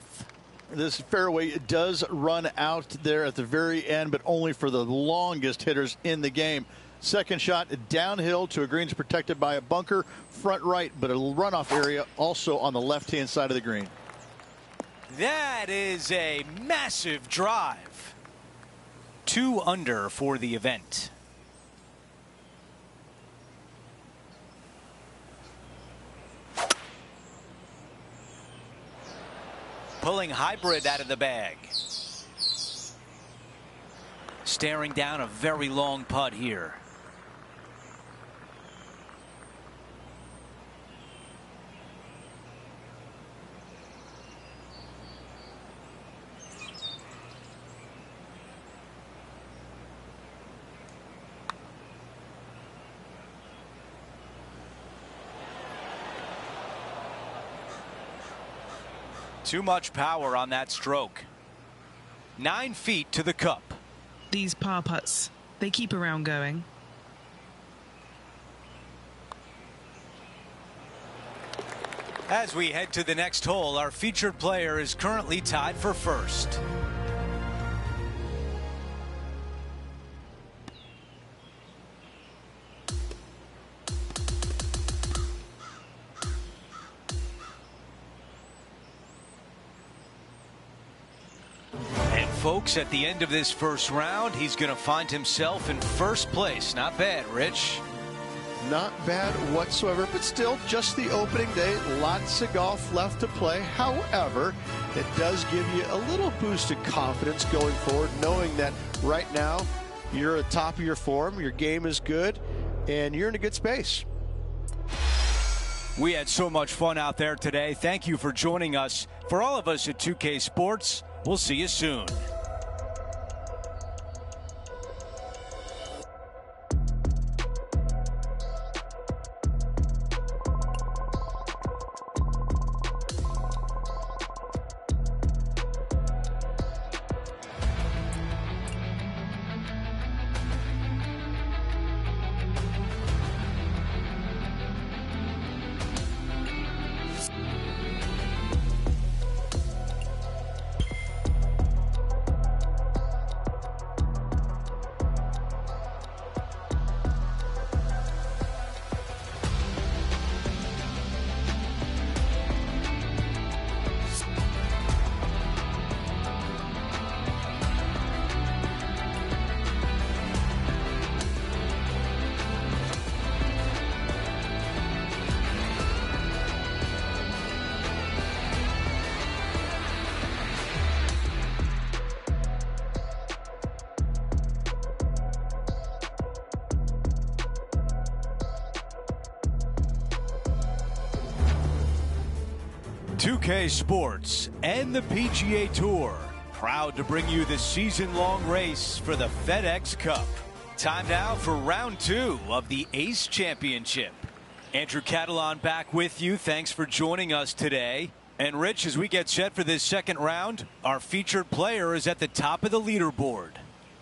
This fairway does run out there at the very end, but only for the longest hitters in the game. Second shot downhill to a greens protected by a bunker, front right, but a runoff area also on the left-hand side of the green. That is a massive drive. 2 under for the event. Pulling hybrid out of the bag. Staring down a very long putt here. Too much power on that stroke. 9 feet to the cup. These par putts, they keep a round going. As we head to the next hole, our featured player is currently tied for first. And folks, at the end of this first round, he's going to find himself in first place. Not bad, Rich. Not bad whatsoever, but still just the opening day. Lots of golf left to play. However, it does give you a little boost of confidence going forward, knowing that right now you're at the top of your form, your game is good, and you're in a good space. We had so much fun out there today. Thank you for joining us. For all of us at 2K Sports, we'll see you soon. Pga Sports and the PGA Tour, proud to bring you the season-long race for the FedEx Cup. Time now for round 2 of the Ace Championship. Andrew Catalan back with you. Thanks for joining us today. And Rich, as we get set for this second round, our featured player is at the top of the leaderboard.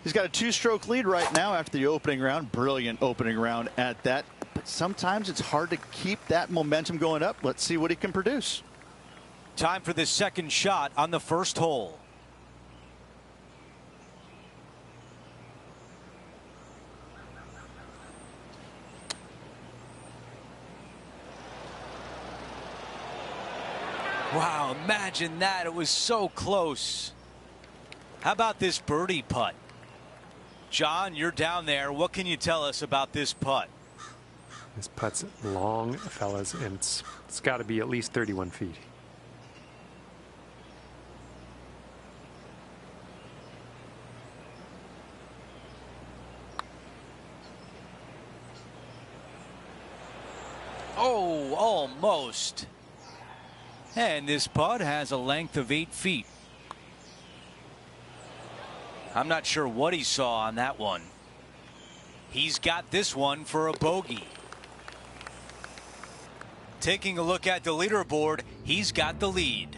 He's got a 2-stroke lead right now after the opening round. Brilliant opening round at that. But sometimes it's hard to keep that momentum going up. Let's see what he can produce. Time for the second shot on the first hole. Wow, imagine that. It was so close. How about this birdie putt? John, you're down there. What can you tell us about this putt? This putt's long, fellas, and it's got to be at least 31 feet. Oh, almost. And this putt has a length of 8 feet. I'm not sure what he saw on that one. He's got this one for a bogey. Taking a look at the leaderboard, he's got the lead.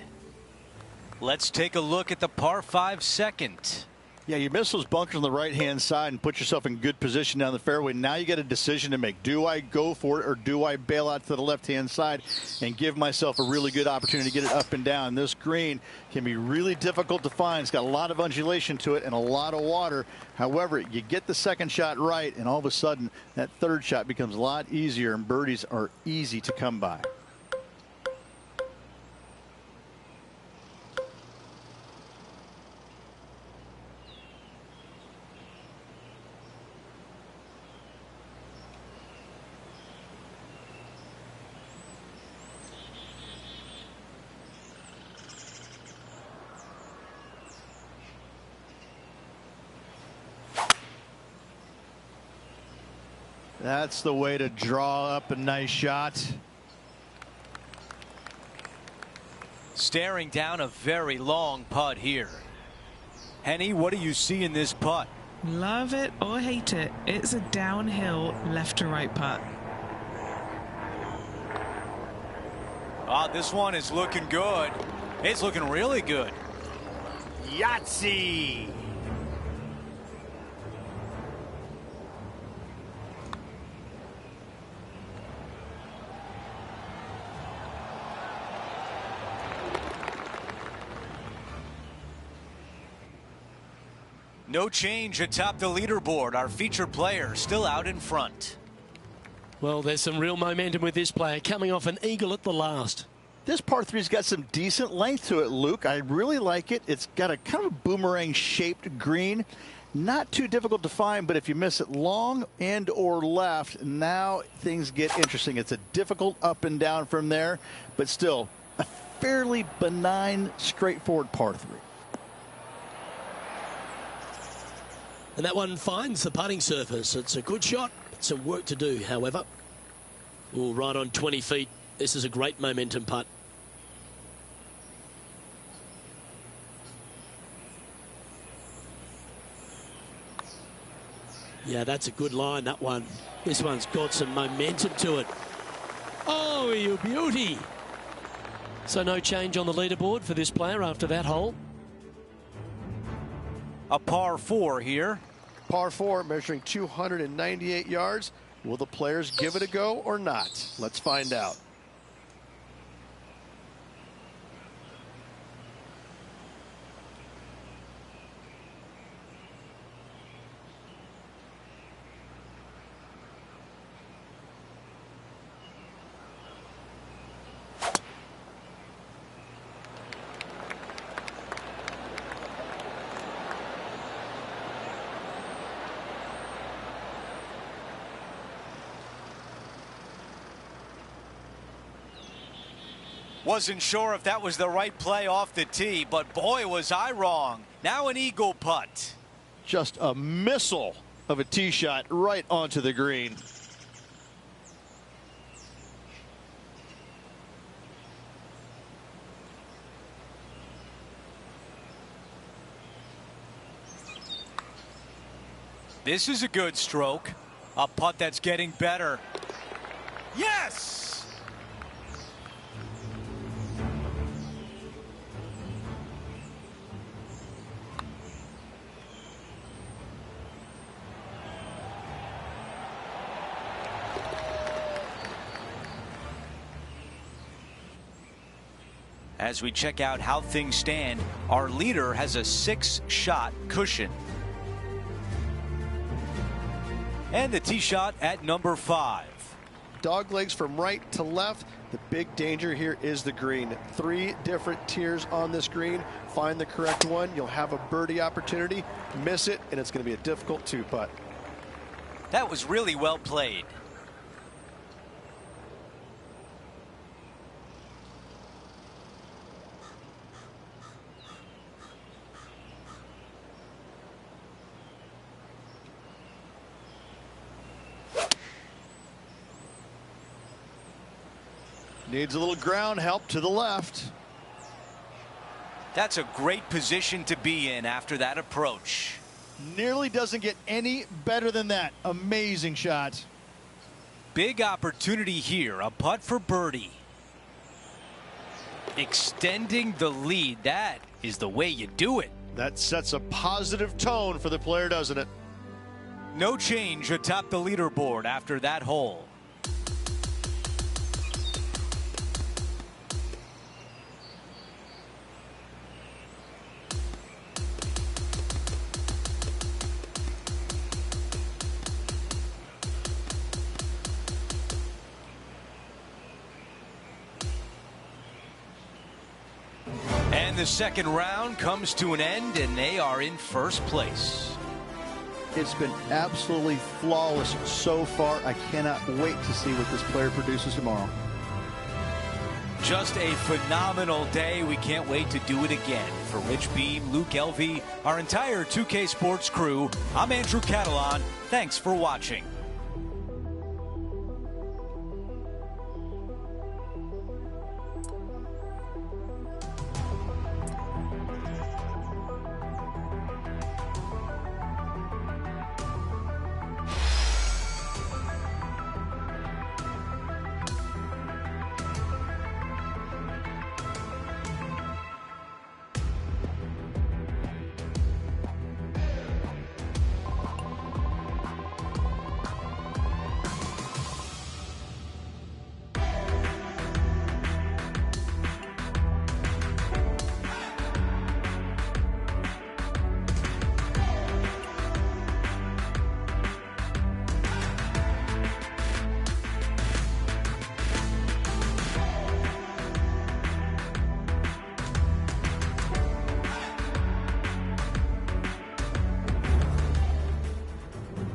Let's take a look at the par 5 second. Yeah, you miss those bunkers on the right-hand side and put yourself in good position down the fairway. Now you got a decision to make. Do I go for it or do I bail out to the left-hand side and give myself a really good opportunity to get it up and down? This green can be really difficult to find. It's got a lot of undulation to it and a lot of water. However, you get the second shot right, and all of a sudden that third shot becomes a lot easier, and birdies are easy to come by. That's the way to draw up a nice shot. Staring down a very long putt here. Henny, what do you see in this putt? Love it or hate it, it's a downhill left to right putt. Ah, this one is looking good. It's looking really good. Yahtzee. No change atop the leaderboard. Our featured player still out in front. Well, there's some real momentum with this player coming off an eagle at the last. This par three's got some decent length to it, Luke. I really like it. It's got a kind of boomerang-shaped green. Not too difficult to find, but if you miss it long and or left, now things get interesting. It's a difficult up and down from there, but still a fairly benign, straightforward par three. And that one finds the putting surface. It's a good shot. Some work to do, however. Oh, right on 20 feet. This is a great momentum putt. Yeah, that's a good line, that one. This one's got some momentum to it. Oh, you beauty. So no change on the leaderboard for this player after that hole. A par 4 here. Par 4 measuring 298 yards. Will the players give it a go or not? Let's find out. Wasn't sure if that was the right play off the tee, but boy, was I wrong. Now an eagle putt. Just a missile of a tee shot right onto the green. This is a good stroke. A putt that's getting better. Yes! As we check out how things stand, our leader has a 6-shot cushion. And the tee shot at number 5. Dog legs from right to left. The big danger here is the green. 3 different tiers on this green. Find the correct one. You'll have a birdie opportunity. Miss it, and it's going to be a difficult 2-putt. That was really well played. Needs a little ground help to the left. That's a great position to be in after that approach. Nearly doesn't get any better than that. Amazing shot. Big opportunity here. A putt for birdie. Extending the lead. That is the way you do it. That sets a positive tone for the player, doesn't it? No change atop the leaderboard after that hole. And the second round comes to an end, and they are in first place. It's been absolutely flawless so far. I cannot wait to see what this player produces tomorrow. Just a phenomenal day. We can't wait to do it again. For Rich Beam, Luke Elvey, our entire 2K Sports crew, I'm Andrew Catalan. Thanks for watching.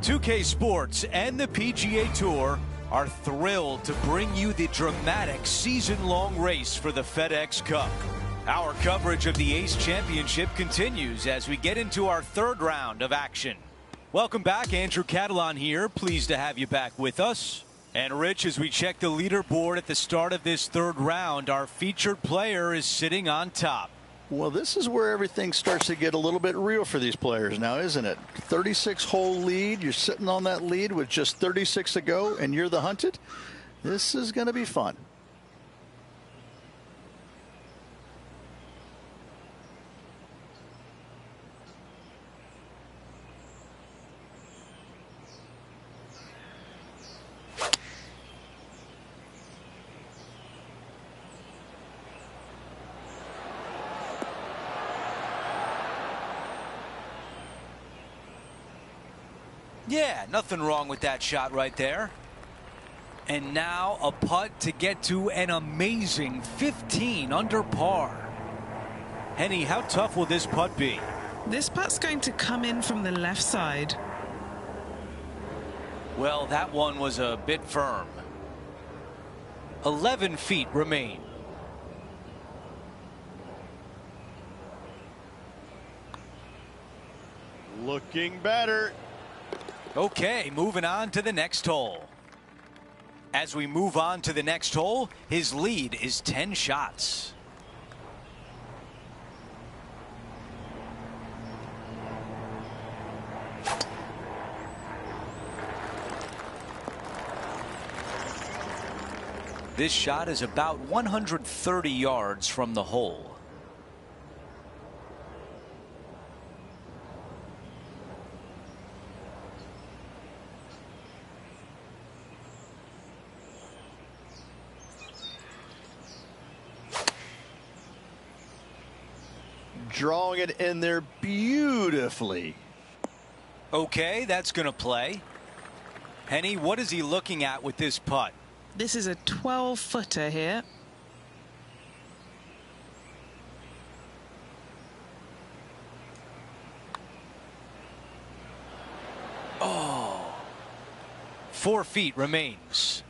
2K Sports and the PGA Tour are thrilled to bring you the dramatic season-long race for the FedEx Cup. Our coverage of the Ace Championship continues as we get into our third round of action. Welcome back, Andrew Catalan here. Pleased to have you back with us. And Rich, as we check the leaderboard at the start of this third round, our featured player is sitting on top. Well, this is where everything starts to get a little bit real for these players now, isn't it? 36-hole lead. You're sitting on that lead with just 36 to go, and you're the hunted. This is going to be fun. Yeah, nothing wrong with that shot right there. And now a putt to get to an amazing 15 under par. Henny, how tough will this putt be? This putt's going to come in from the left side. Well, that one was a bit firm. 11 feet remain. Looking better. Okay, moving on to the next hole. As we move on to the next hole, his lead is 10 shots. This shot is about 130 yards from the hole. Drawing it in there beautifully. Okay, that's going to play. Henny, what is he looking at with this putt? This is a 12-footer here. Oh. 4 feet remains.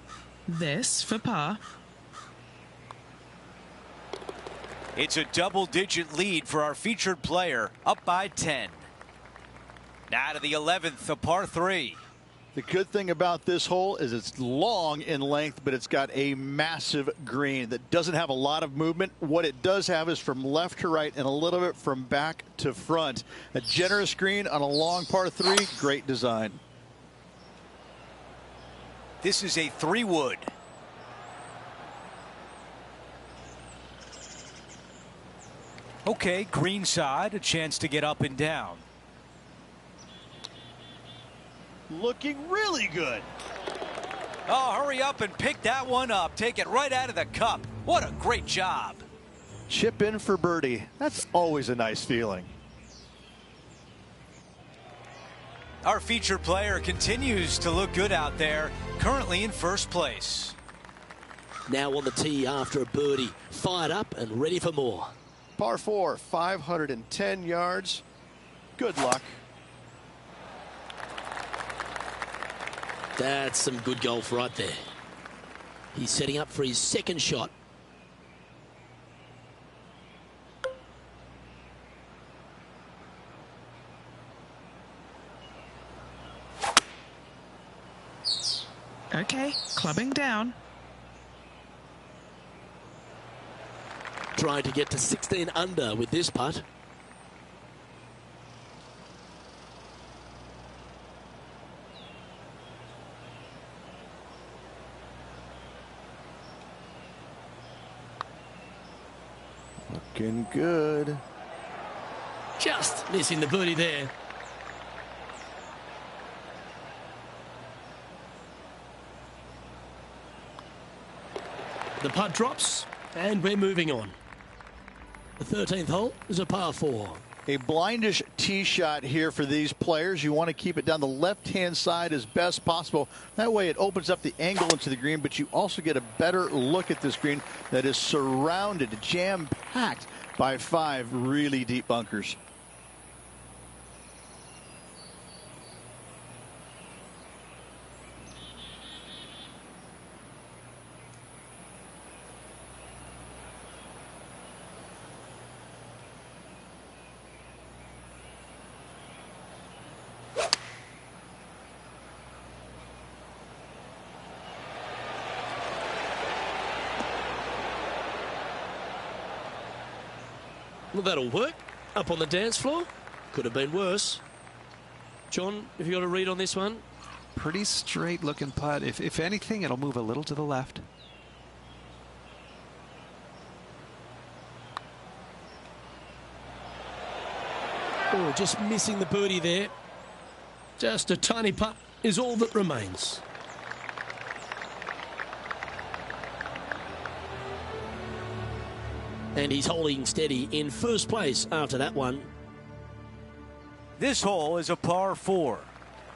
This for par. It's a double-digit lead for our featured player, up by 10. Now to the 11th, a par 3. The good thing about this hole is it's long in length, but it's got a massive green that doesn't have a lot of movement. What it does have is from left to right and a little bit from back to front. A generous green on a long par 3. Great design. This is a 3-wood. Okay, green side, a chance to get up and down. Looking really good. Oh, hurry up and pick that one up. Take it right out of the cup. What a great job. Chip in for birdie. That's always a nice feeling. Our featured player continues to look good out there, currently in first place. Now on the tee after a birdie, fired up and ready for more. Par 4, 510 yards. Good luck. That's some good golf right there. He's setting up for his second shot. Okay, clubbing down. Trying to get to 16 under with this putt. Looking good. Just missing the birdie there. The putt drops and we're moving on. The 13th hole is a par 4. A blindish tee shot here for these players. You want to keep it down the left-hand side as best possible. That way it opens up the angle into the green, but you also get a better look at this green that is surrounded, jam-packed by 5 really deep bunkers. Well, that'll work. Up on the dance floor. Could have been worse. John, have you got a read on this one? Pretty straight looking putt. If anything, it'll move a little to the left. Oh, just missing the birdie there. Just a tiny putt is all that remains. And he's holding steady in first place after that one. This hole is a par 4.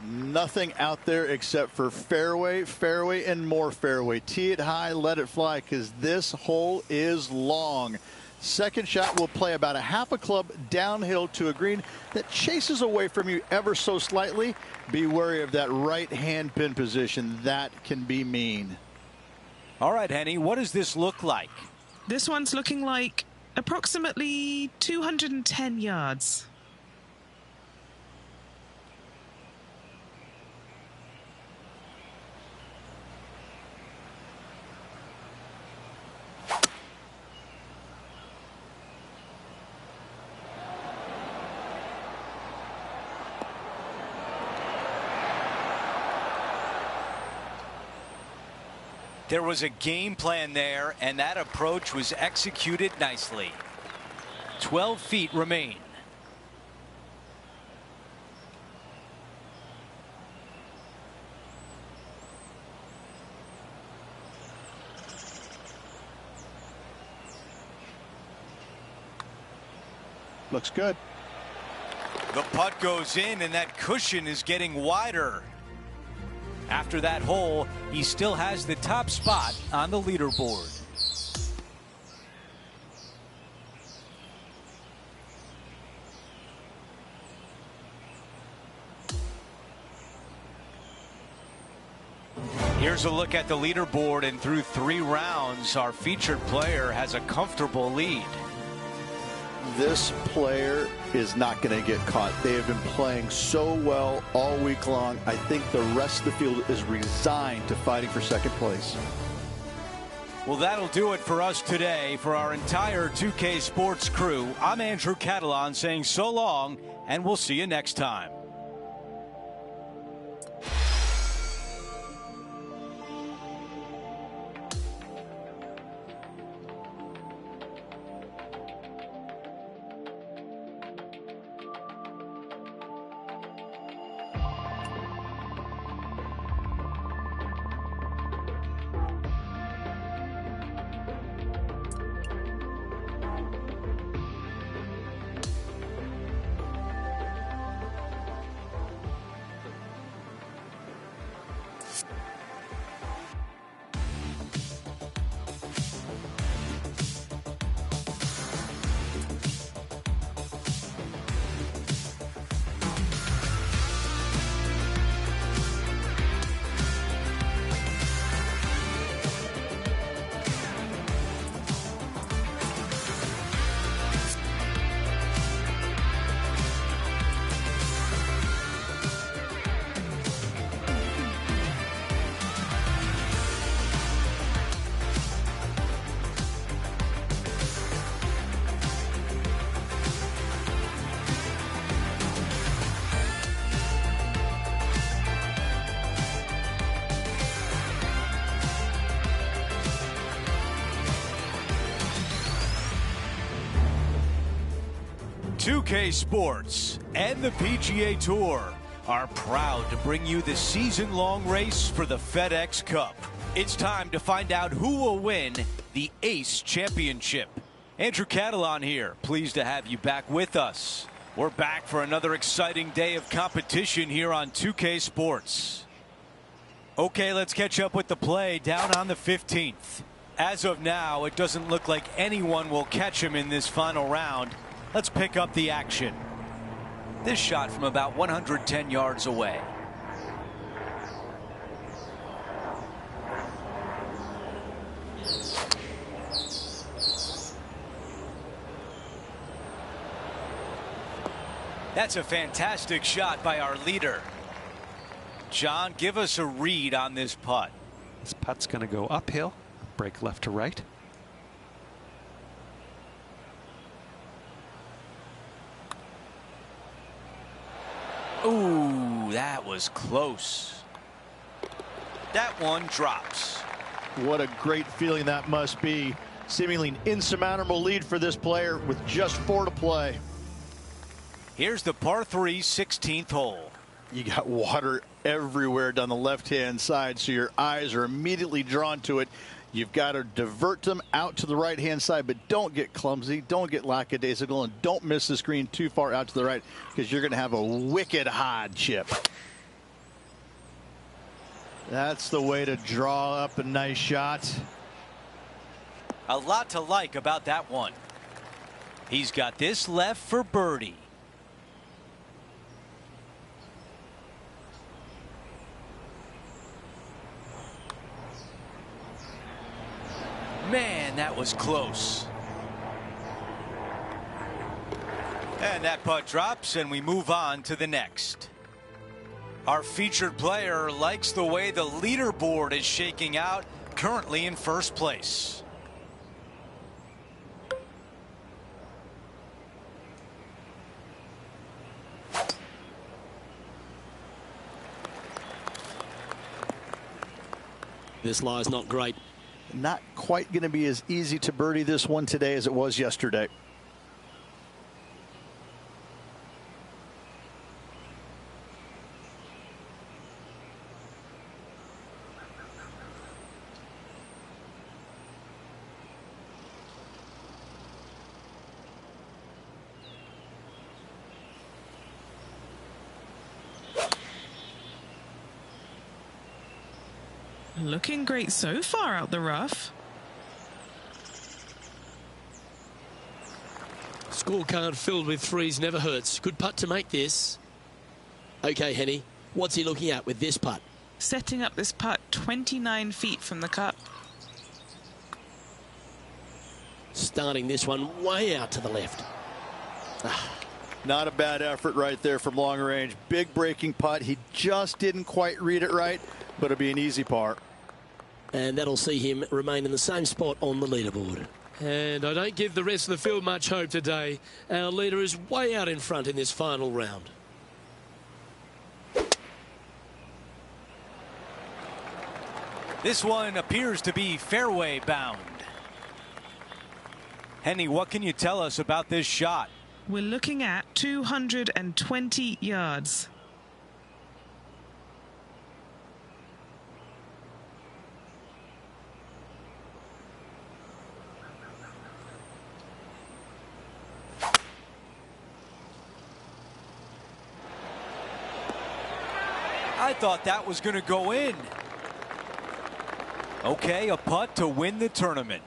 Nothing out there except for fairway, fairway, and more fairway. Tee it high, let it fly, because this hole is long. Second shot will play about a half a club downhill to a green that chases away from you ever so slightly. Be wary of that right hand pin position. That can be mean. All right, Henny, what does this look like? This one's looking like approximately 210 yards. There was a game plan there, and that approach was executed nicely. 12 feet remain. Looks good. The putt goes in, and that cushion is getting wider. After that hole, he still has the top spot on the leaderboard. Here's a look at the leaderboard, and through 3 rounds, our featured player has a comfortable lead. This player is not going to get caught. They have been playing so well all week long. I think the rest of the field is resigned to fighting for second place. Well, that'll do it for us today. For our entire 2K Sports crew, I'm Andrew Catalan saying so long, and we'll see you next time. Pga Sports and the PGA Tour are proud to bring you the season-long race for the FedEx Cup. It's time to find out who will win the Ace Championship. Andrew Catalan here, pleased to have you back with us. We're back for another exciting day of competition here on 2K Sports. Okay, let's catch up with the play down on the 15th. As of now, it doesn't look like anyone will catch him in this final round. Let's pick up the action. This shot from about 110 yards away. That's a fantastic shot by our leader. John, give us a read on this putt. This putt's going to go uphill, break left to right. Ooh, that was close. That one drops. What a great feeling that must be. Seemingly an insurmountable lead for this player with just 4 to play. Here's the par 3 16th hole. You got water everywhere down the left-hand side, so your eyes are immediately drawn to it. You've got to divert them out to the right-hand side, but don't get clumsy, don't get lackadaisical, and don't miss the screen too far out to the right, because you're going to have a wicked hard chip. That's the way to draw up a nice shot. A lot to like about that one. He's got this left for birdie. Man, that was close. And that putt drops, and we move on to the next. Our featured player likes the way the leaderboard is shaking out, currently in first place. This lie's not great. Not quite going to be as easy to birdie this one today as it was yesterday. Looking great so far out the rough. Scorecard filled with threes never hurts. Good putt to make this. Okay, Henny, what's he looking at with this putt? Setting up this putt 29 feet from the cup. Starting this one way out to the left. Not a bad effort right there from long range. Big breaking putt. He just didn't quite read it right, but it'll be an easy par. And that'll see him remain in the same spot on the leaderboard. And I don't give the rest of the field much hope today. Our leader is way out in front in this final round. This one appears to be fairway bound. Henny, what can you tell us about this shot? We're looking at 220 yards. I thought that was going to go in. Okay, a putt to win the tournament.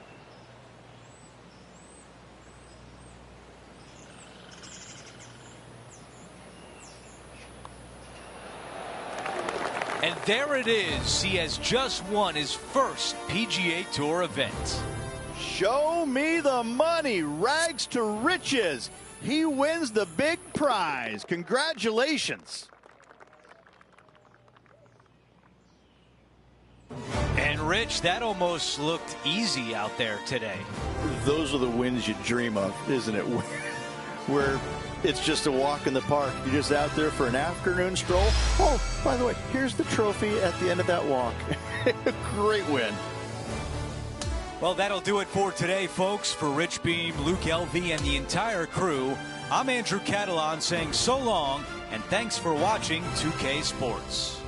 And there it is. He has just won his first PGA Tour event. Show me the money. Rags to riches. He wins the big prize. Congratulations. And Rich, that almost looked easy out there today. Those are the wins you dream of, isn't it? Where it's just a walk in the park. You're just out there for an afternoon stroll. Oh, by the way, here's the trophy at the end of that walk. Great win. Well, that'll do it for today, folks. For Rich Beam, Luke Elvey, and the entire crew, I'm Andrew Catalan saying so long, and thanks for watching 2K Sports.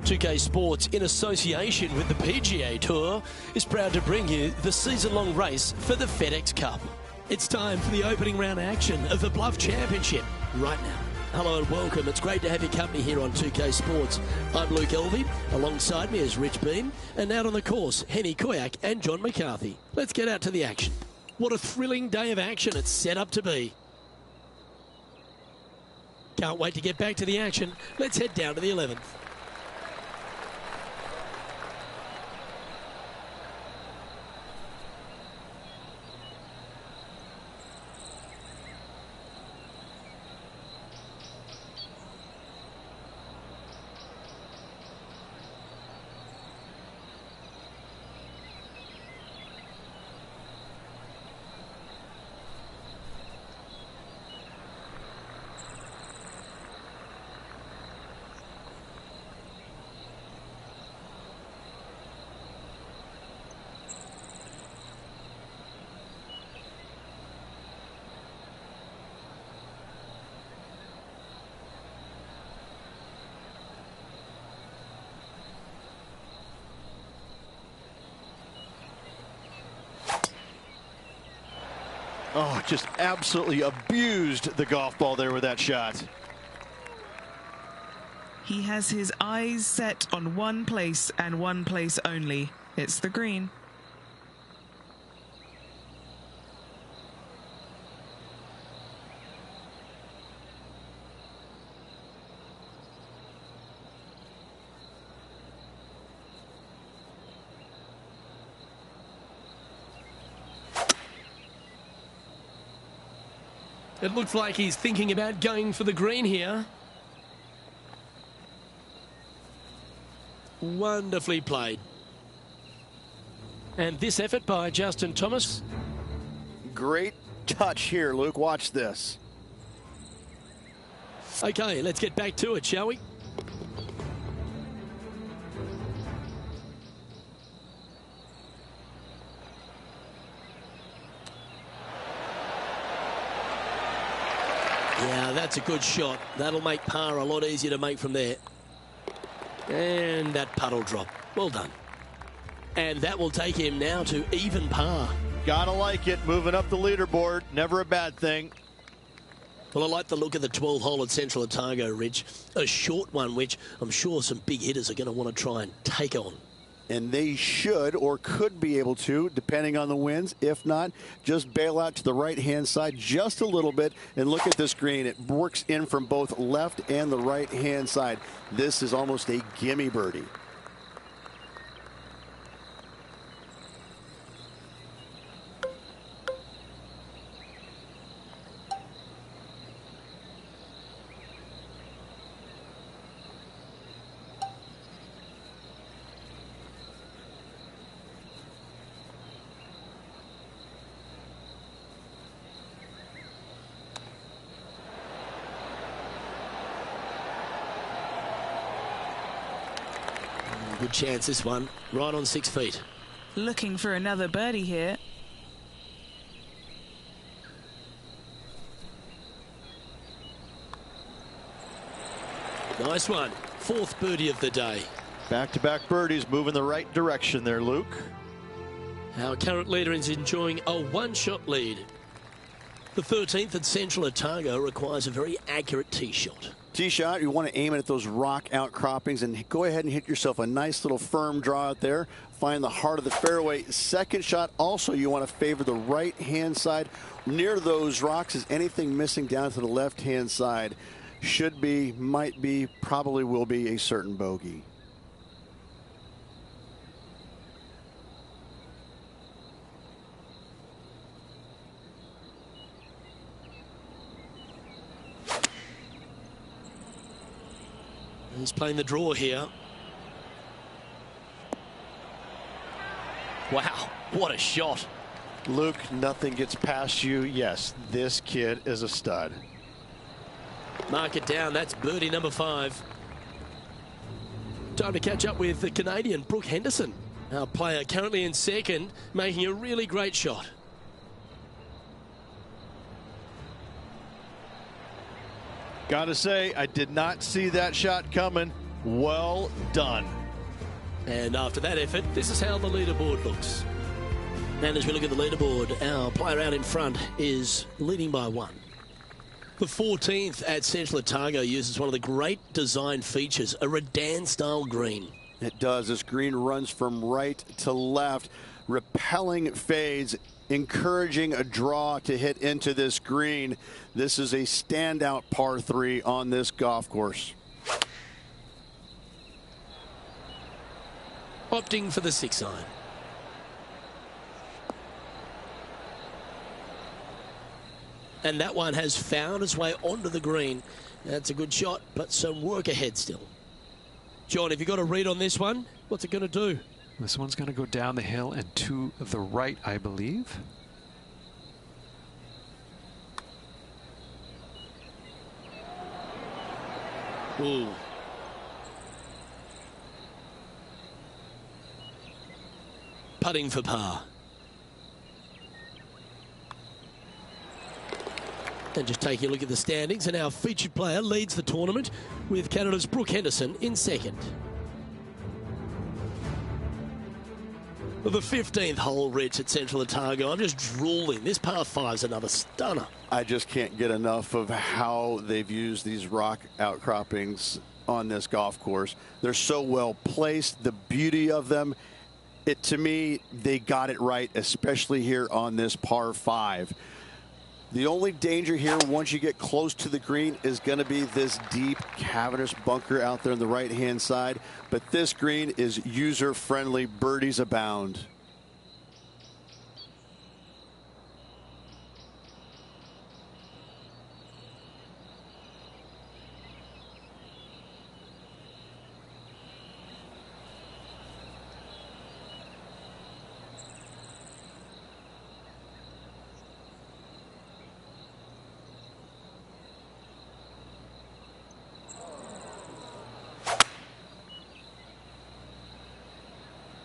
2K Sports, in association with the PGA Tour, is proud to bring you the season-long race for the FedEx Cup. It's time for the opening round action of the Bluff Championship right now. Hello and welcome. It's great to have your company here on 2K Sports. I'm Luke Elvey. Alongside me is Rich Beam. And out on the course, Henny Koyak and John McCarthy. Let's get out to the action. What a thrilling day of action it's set up to be. Can't wait to get back to the action. Let's head down to the 11th. Oh, just absolutely abused the golf ball there with that shot. He has his eyes set on one place and one place only. It's the green. It looks like he's thinking about going for the green here. Wonderfully played. And this effort by Justin Thomas. Great touch here, Luke. Watch this. Okay, let's get back to it, shall we? Yeah, that's a good shot. That'll make par a lot easier to make from there. And that puddle drop. Well done. And that will take him now to even par. Gotta like it. Moving up the leaderboard. Never a bad thing. Well, I like the look of the 12th hole at Central Otago, Rich. A short one, which I'm sure some big hitters are going to want to try and take on. And they should or could be able to, depending on the winds. If not, just bail out to the right-hand side just a little bit. And look at this green. It works in from both left and the right-hand side. This is almost a gimme birdie. Good chance, this one. Right on 6 feet. Looking for another birdie here. Nice one. 4th birdie of the day. Back-to-back birdies, moving the right direction there, Luke. Our current leader is enjoying a one-shot lead. The 13th at Central Otago requires a very accurate tee shot. Tee shot, you want to aim it at those rock outcroppings and go ahead and hit yourself a nice little firm draw out there. Find the heart of the fairway. Second shot, also you want to favor the right-hand side. Near those rocks, is anything missing down to the left-hand side? Should be, might be, probably will be a certain bogey. He's playing the draw here. Wow, what a shot. Luke, nothing gets past you. Yes, this kid is a stud. Mark it down. That's birdie number 5. Time to catch up with the Canadian Brooke Henderson. Our player currently in second, making a really great shot. Gotta say, I did not see that shot coming. Well done. And after that effort, this is how the leaderboard looks. And as we look at the leaderboard, our player out in front is leading by 1. The 14th at Central Otago uses one of the great design features, a Redan-style green. It does. This green runs from right to left, repelling fades, encouraging a draw to hit into this green. This is a standout par 3 on this golf course. Opting for the 6 iron. And that one has found its way onto the green. That's a good shot, but some work ahead still. John, have you got a read on this one? What's it going to do? This one's going to go down the hill and to the right, I believe. Ooh. Putting for par. And just taking a look at the standings, and our featured player leads the tournament with Canada's Brooke Henderson in second. The 15th hole, Rich, at Central Otago. I'm just drooling. This par 5's another stunner. I just can't get enough of how they've used these rock outcroppings on this golf course. They're so well placed, the beauty of them. To me, they got it right, especially here on this par 5. The only danger here once you get close to the green is going to be this deep, cavernous bunker out there on the right-hand side. But this green is user-friendly. Birdies abound.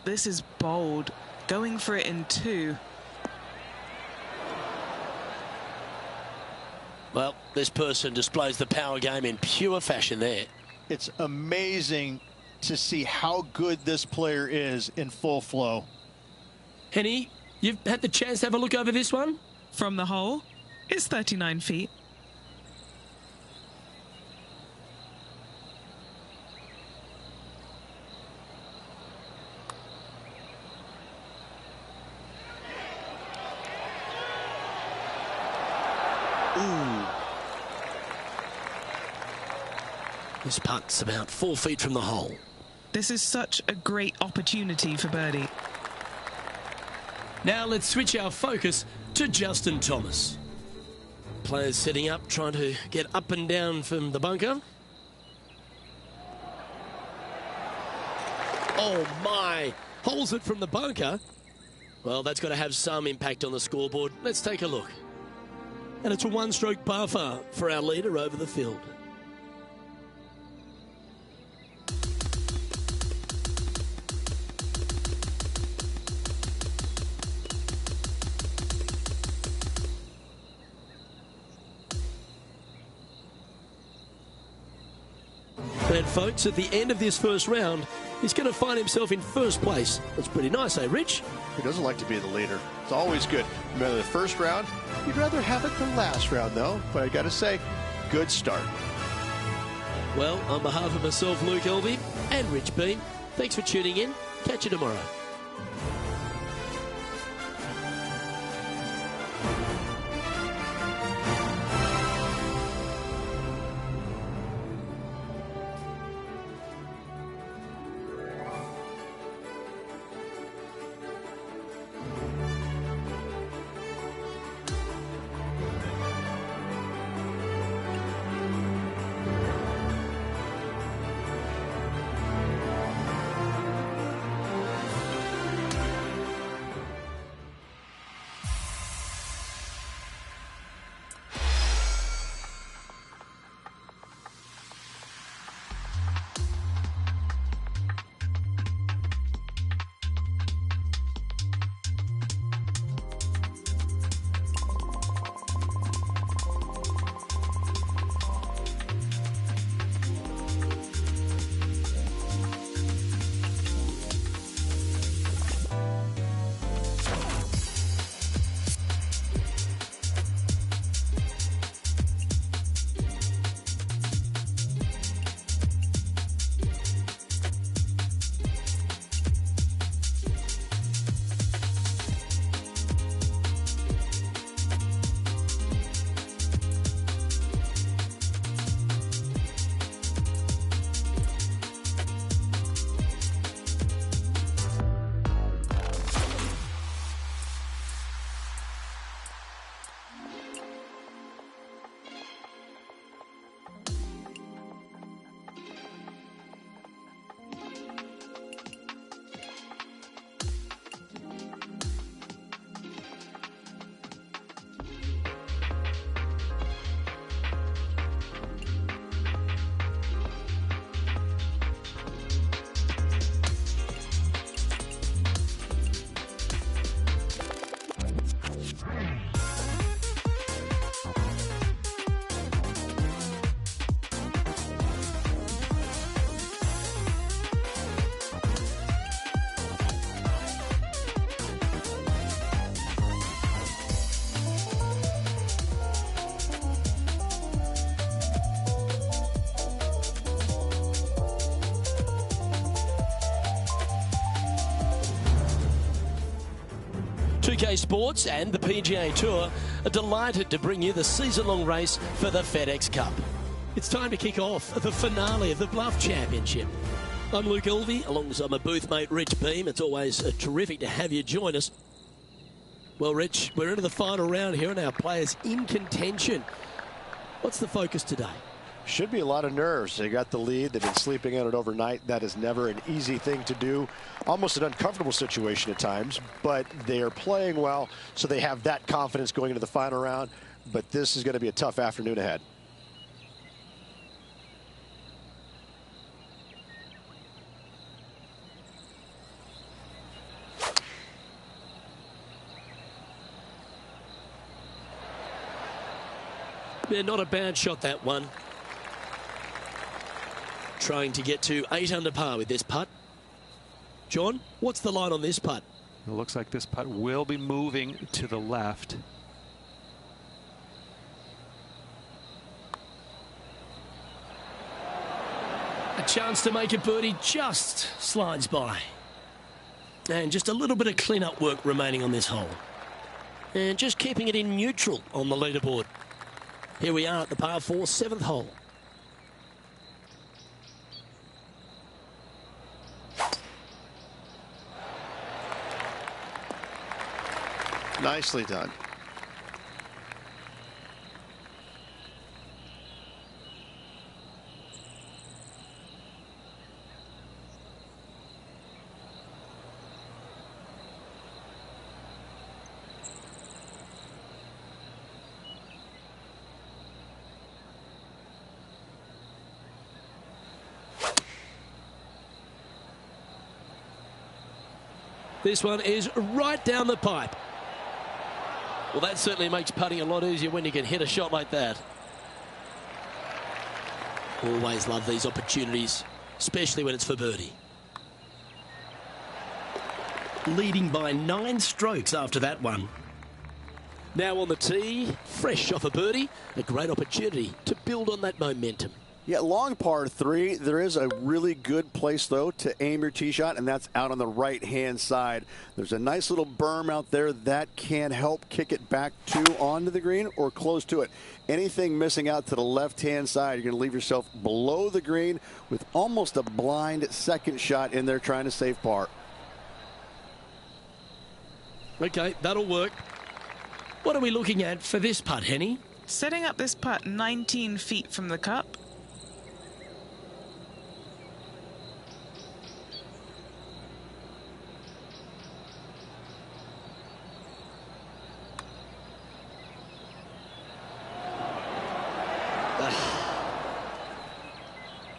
This is bold. Going for it in 2. Well, this person displays the power game in pure fashion there. It's amazing to see how good this player is in full flow. Henny, you've had the chance to have a look over this one? From the hole, it's 39 feet. Ooh. This putt's about 4 feet from the hole. This is such a great opportunity for birdie. Now let's switch our focus to Justin Thomas. Players setting up, trying to get up and down from the bunker. Oh my! Holds it from the bunker. Well, that's got to have some impact on the scoreboard. Let's take a look. And it's a one-stroke par for our leader over the field. And folks, at the end of this first round, he's going to find himself in first place. That's pretty nice, eh, Rich? Who doesn't like to be the leader? It's always good. Remember the first round? You'd rather have it the last round, though. But I got to say, good start. Well, on behalf of myself, Luke Elby, and Rich Beam, thanks for tuning in. Catch you tomorrow. 2K Sports and the PGA Tour are delighted to bring you the season-long race for the FedEx Cup. It's time to kick off the finale of the Bluff Championship. I'm Luke Elvey, alongside my booth mate Rich Beam. It's always terrific to have you join us. Well, Rich, we're into the final round here and our players in contention. What's the focus today? Should be a lot of nerves. They got the lead. They've been sleeping on it overnight. That is never an easy thing to do. Almost an uncomfortable situation at times, but they are playing well, so they have that confidence going into the final round. But this is going to be a tough afternoon ahead. Yeah, not a bad shot, that one. Trying to get to 8 under par with this putt. John, what's the line on this putt? It looks like this putt will be moving to the left. A chance to make a birdie just slides by. And just a little bit of clean-up work remaining on this hole. And just keeping it in neutral on the leaderboard. Here we are at the par 4, 7th hole. Nicely done. This one is right down the pipe. Well, that certainly makes putting a lot easier when you can hit a shot like that. Always love these opportunities, especially when it's for birdie. Leading by 9 strokes after that one. Now on the tee, fresh off a birdie, a great opportunity to build on that momentum. Yeah, long par 3. There is a really good place, though, to aim your tee shot, and that's out on the right-hand side. There's a nice little berm out there that can help kick it back to onto the green or close to it. Anything missing out to the left-hand side, you're going to leave yourself below the green with almost a blind second shot in there trying to save par. Okay, that'll work. What are we looking at for this putt, Henny? Setting up this putt 19 feet from the cup.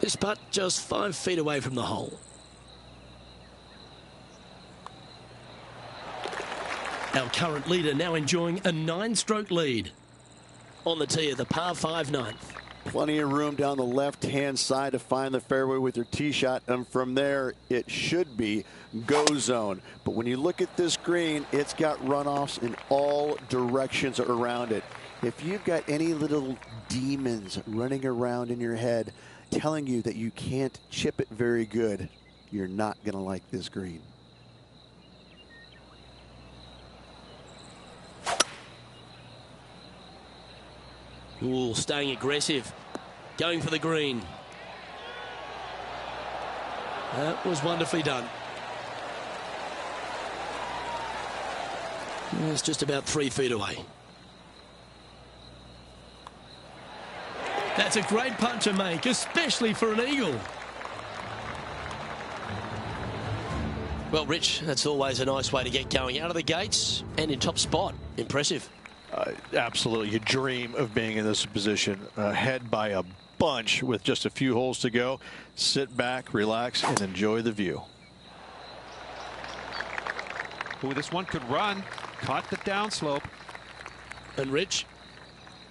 This putt just 5 feet away from the hole. Our current leader now enjoying a 9-stroke lead on the tee of the par 5 9th. Plenty of room down the left-hand side to find the fairway with your tee shot, and from there it should be go zone. But when you look at this green, it's got runoffs in all directions around it. If you've got any little demons running around in your head telling you that you can't chip it very good, you're not going to like this green. Ooh, staying aggressive, going for the green. That was wonderfully done. It's just about 3 feet away. That's a great putt to make, especially for an eagle. Well, Rich, that's always a nice way to get going out of the gates and in top spot. Impressive. Absolutely. You dream of being in this position, ahead by a bunch with just a few holes to go. Sit back, relax, and enjoy the view. Ooh, this one could run. Caught the downslope. And Rich,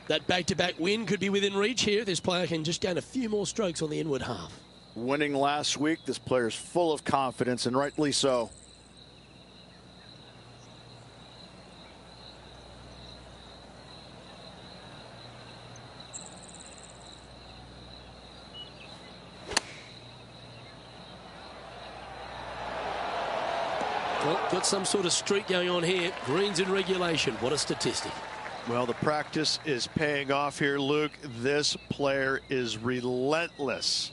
that back-to-back win could be within reach here. This player can just gain a few more strokes on the inward half. Winning last week, this player's full of confidence, and rightly so. Well, got some sort of streak going on here. Greens in regulation. What a statistic. Well, the practice is paying off here, Luke. This player is relentless.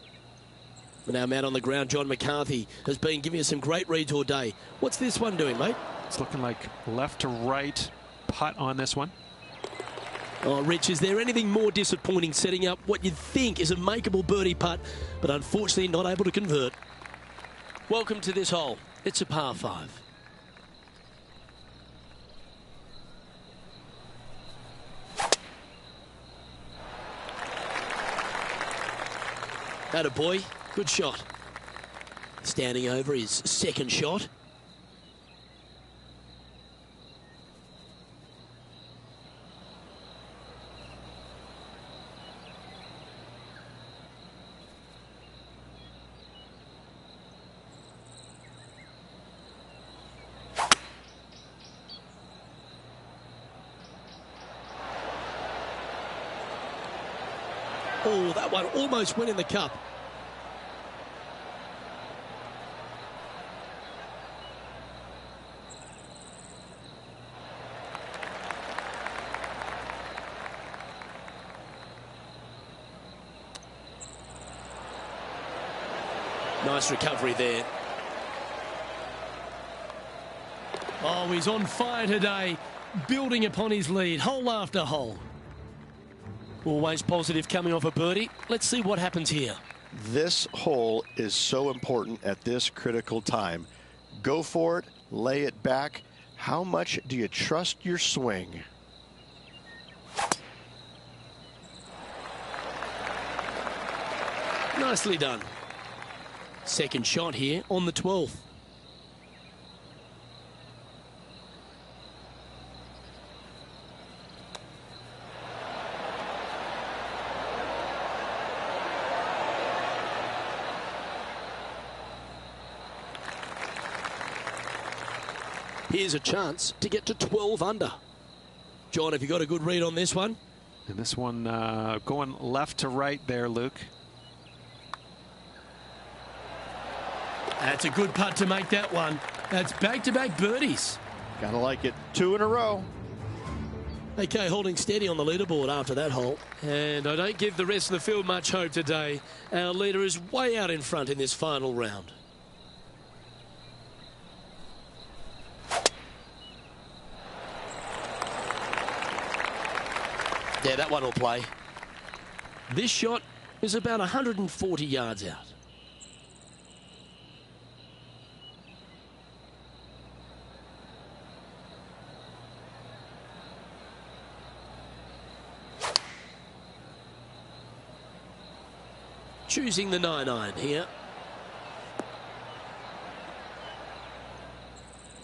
Now, man on the ground, John McCarthy has been giving us some great reads all day. What's this one doing, mate? It's looking like left to right putt on this one. Oh, Rich, is there anything more disappointing setting up what you'd think is a makeable birdie putt, but unfortunately not able to convert? Welcome to this hole. It's a par 5. Attaboy, good shot. Standing over his second shot. Oh, that one almost went in the cup. Nice recovery there. Oh, he's on fire today, building upon his lead, hole after hole. Always positive coming off a birdie. Let's see what happens here. This hole is so important at this critical time. Go for it, lay it back. How much do you trust your swing? Nicely done. Second shot here on the 12th. Here's a chance to get to 12 under. John, have you got a good read on this one? And this one going left to right there, Luke. That's a good putt to make that one. That's back-to-back birdies. Gotta like it. 2 in a row. Okay, holding steady on the leaderboard after that hole. And I don't give the rest of the field much hope today. Our leader is way out in front in this final round. Yeah, that one will play. This shot is about 140 yards out. Choosing the 9-iron here.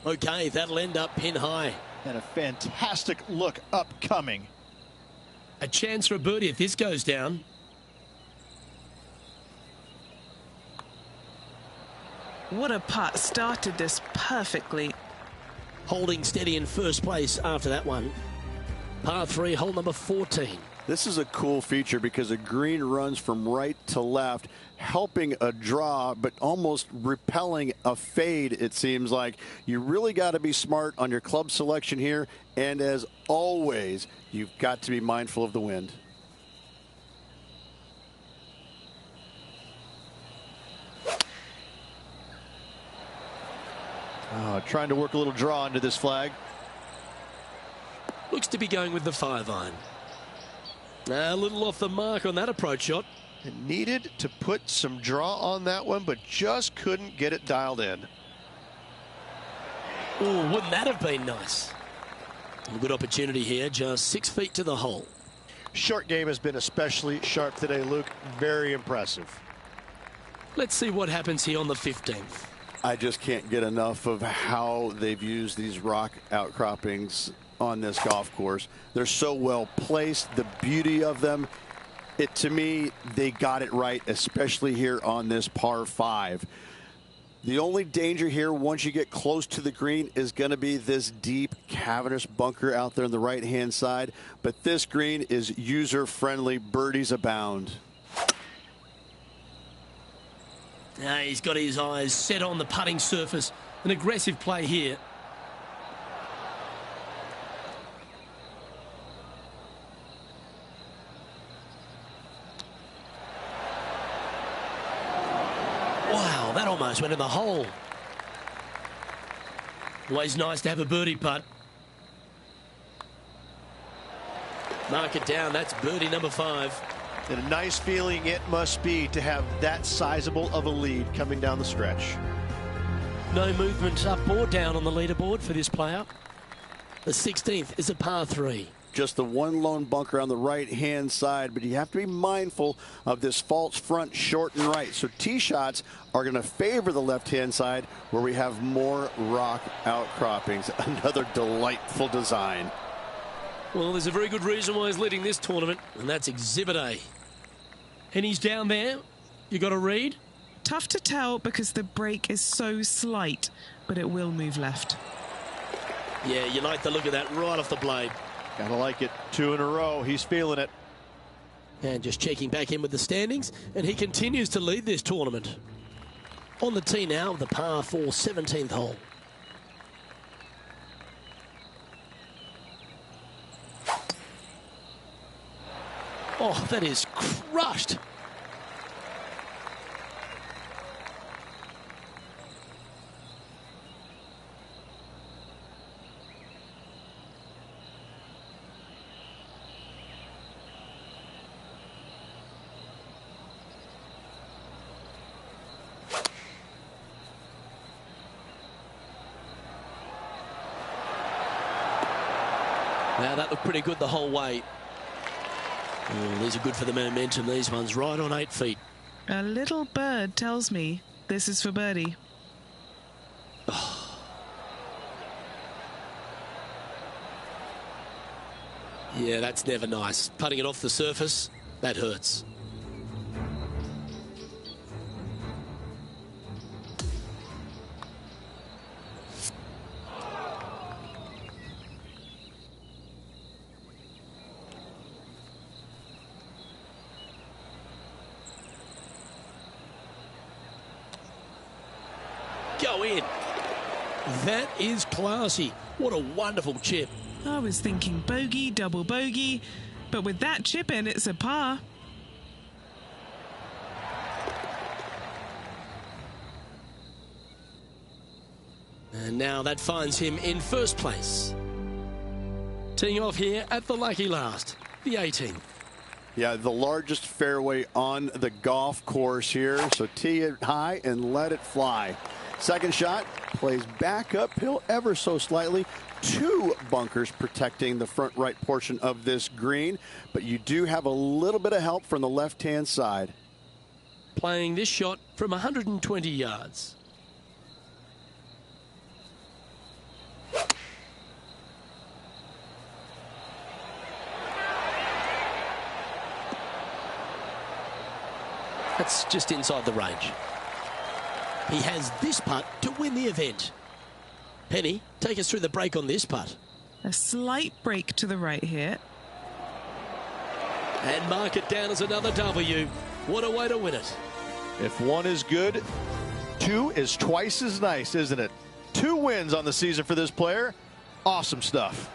Okay, that'll end up pin high. And a fantastic look upcoming. A chance for a birdie if this goes down. What a putt. Started this perfectly. Holding steady in first place after that one. Par 3, hole number 14. This is a cool feature because the green runs from right to left, helping a draw, but almost repelling a fade, it seems like. You really got to be smart on your club selection here, and as always, you've got to be mindful of the wind. Trying to work a little draw into this flag. Looks to be going with the 5-iron. A little off the mark on that approach shot. It needed to put some draw on that one, but just couldn't get it dialed in. Oh, wouldn't that have been nice? A good opportunity here, just 6 feet to the hole. Short game has been especially sharp today, Luke. Very impressive. Let's see what happens here on the 15th. I just can't get enough of how they've used these rock outcroppings on this golf course. They're so well placed, the beauty of them. To me, they got it right, especially here on this par 5. The only danger here once you get close to the green is going to be this deep cavernous bunker out there on the right hand side, but this green is user friendly. Birdies abound. He's got his eyes set on the putting surface. An aggressive play here. Wow, that almost went in the hole. Always nice to have a birdie putt. Mark it down. That's birdie number 5. And a nice feeling it must be to have that sizable of a lead coming down the stretch. No movement up or down on the leaderboard for this player. The 16th is a par 3. Just the one lone bunker on the right-hand side, but you have to be mindful of this false front short and right. So tee shots are going to favor the left-hand side where we have more rock outcroppings. Another delightful design. Well, there's a very good reason why he's leading this tournament, and that's Exhibit A. And he's down there. You got a read? Tough to tell because the break is so slight, but it will move left. Yeah, you like the look of that right off the blade. Gotta like it. 2 in a row. He's feeling it. And just checking back in with the standings, and he continues to lead this tournament. On the tee now, the par 4 17th hole. Oh, that is crushed. Now that looked pretty good the whole way. Oh, these are good for the momentum. These ones right on 8 feet. A little bird tells me this is for birdie. Oh. Yeah, that's never nice. Putting it off the surface, that hurts. Go in. That is classy. What a wonderful chip. I was thinking bogey, double bogey, but with that chip in, it's a par. And now that finds him in first place. Teeing off here at the lucky last, the 18th. Yeah, the largest fairway on the golf course here. So tee it high and let it fly. Second shot plays back uphill ever so slightly. 2 bunkers protecting the front right portion of this green, but you do have a little bit of help from the left-hand side. Playing this shot from 120 yards. That's just inside the range. He has this putt to win the event. Penny, take us through the break on this putt. A slight break to the right here. And mark it down as another W. What a way to win it. If 1 is good, 2 is twice as nice, isn't it? 2 wins on the season for this player. Awesome stuff.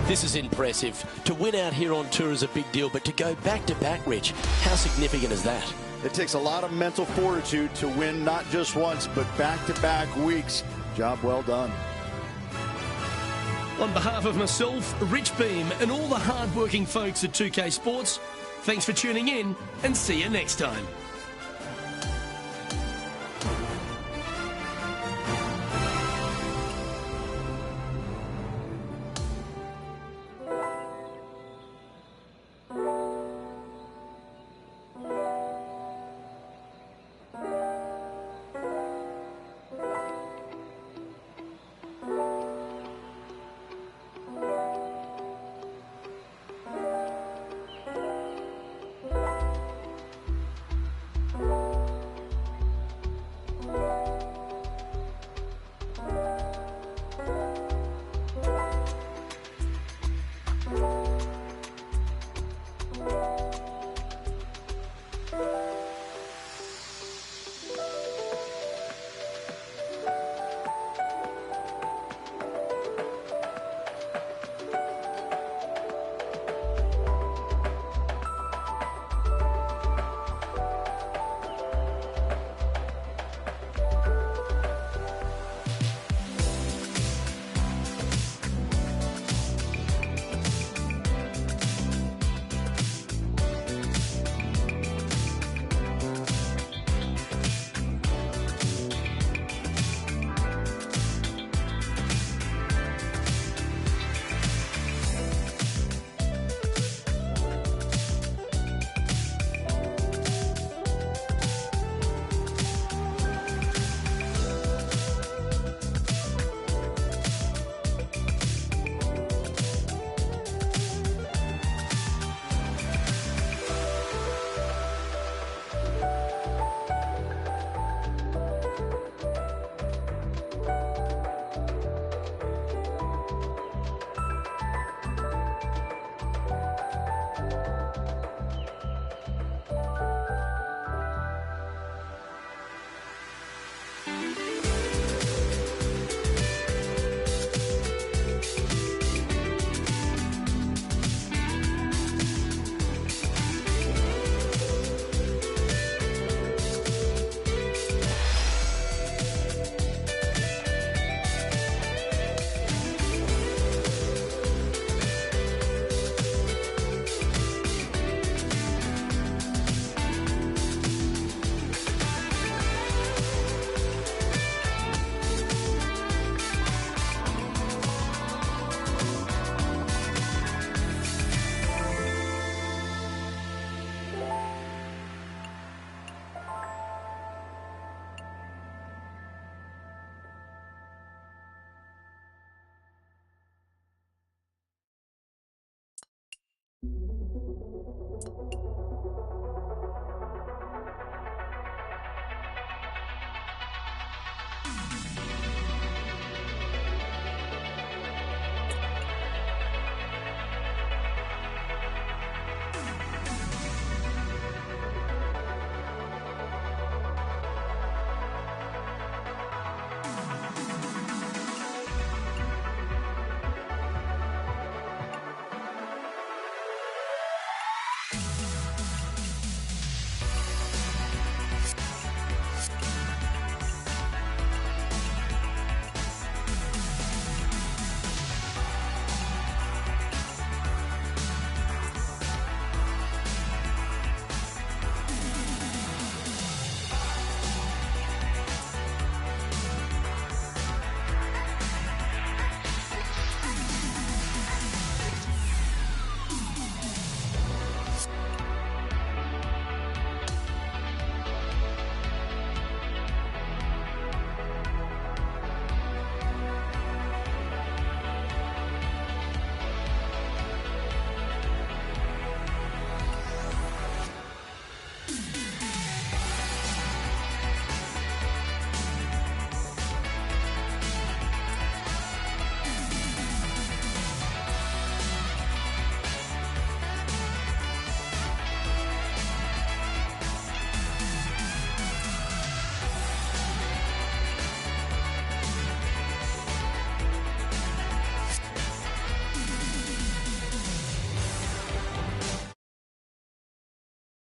This is impressive. To win out here on tour is a big deal, but to go back-to-back, Rich, how significant is that? It takes a lot of mental fortitude to win not just once, but back-to-back weeks. Job well done. On behalf of myself, Rich Beam, and all the hard-working folks at 2K Sports, thanks for tuning in, and see you next time.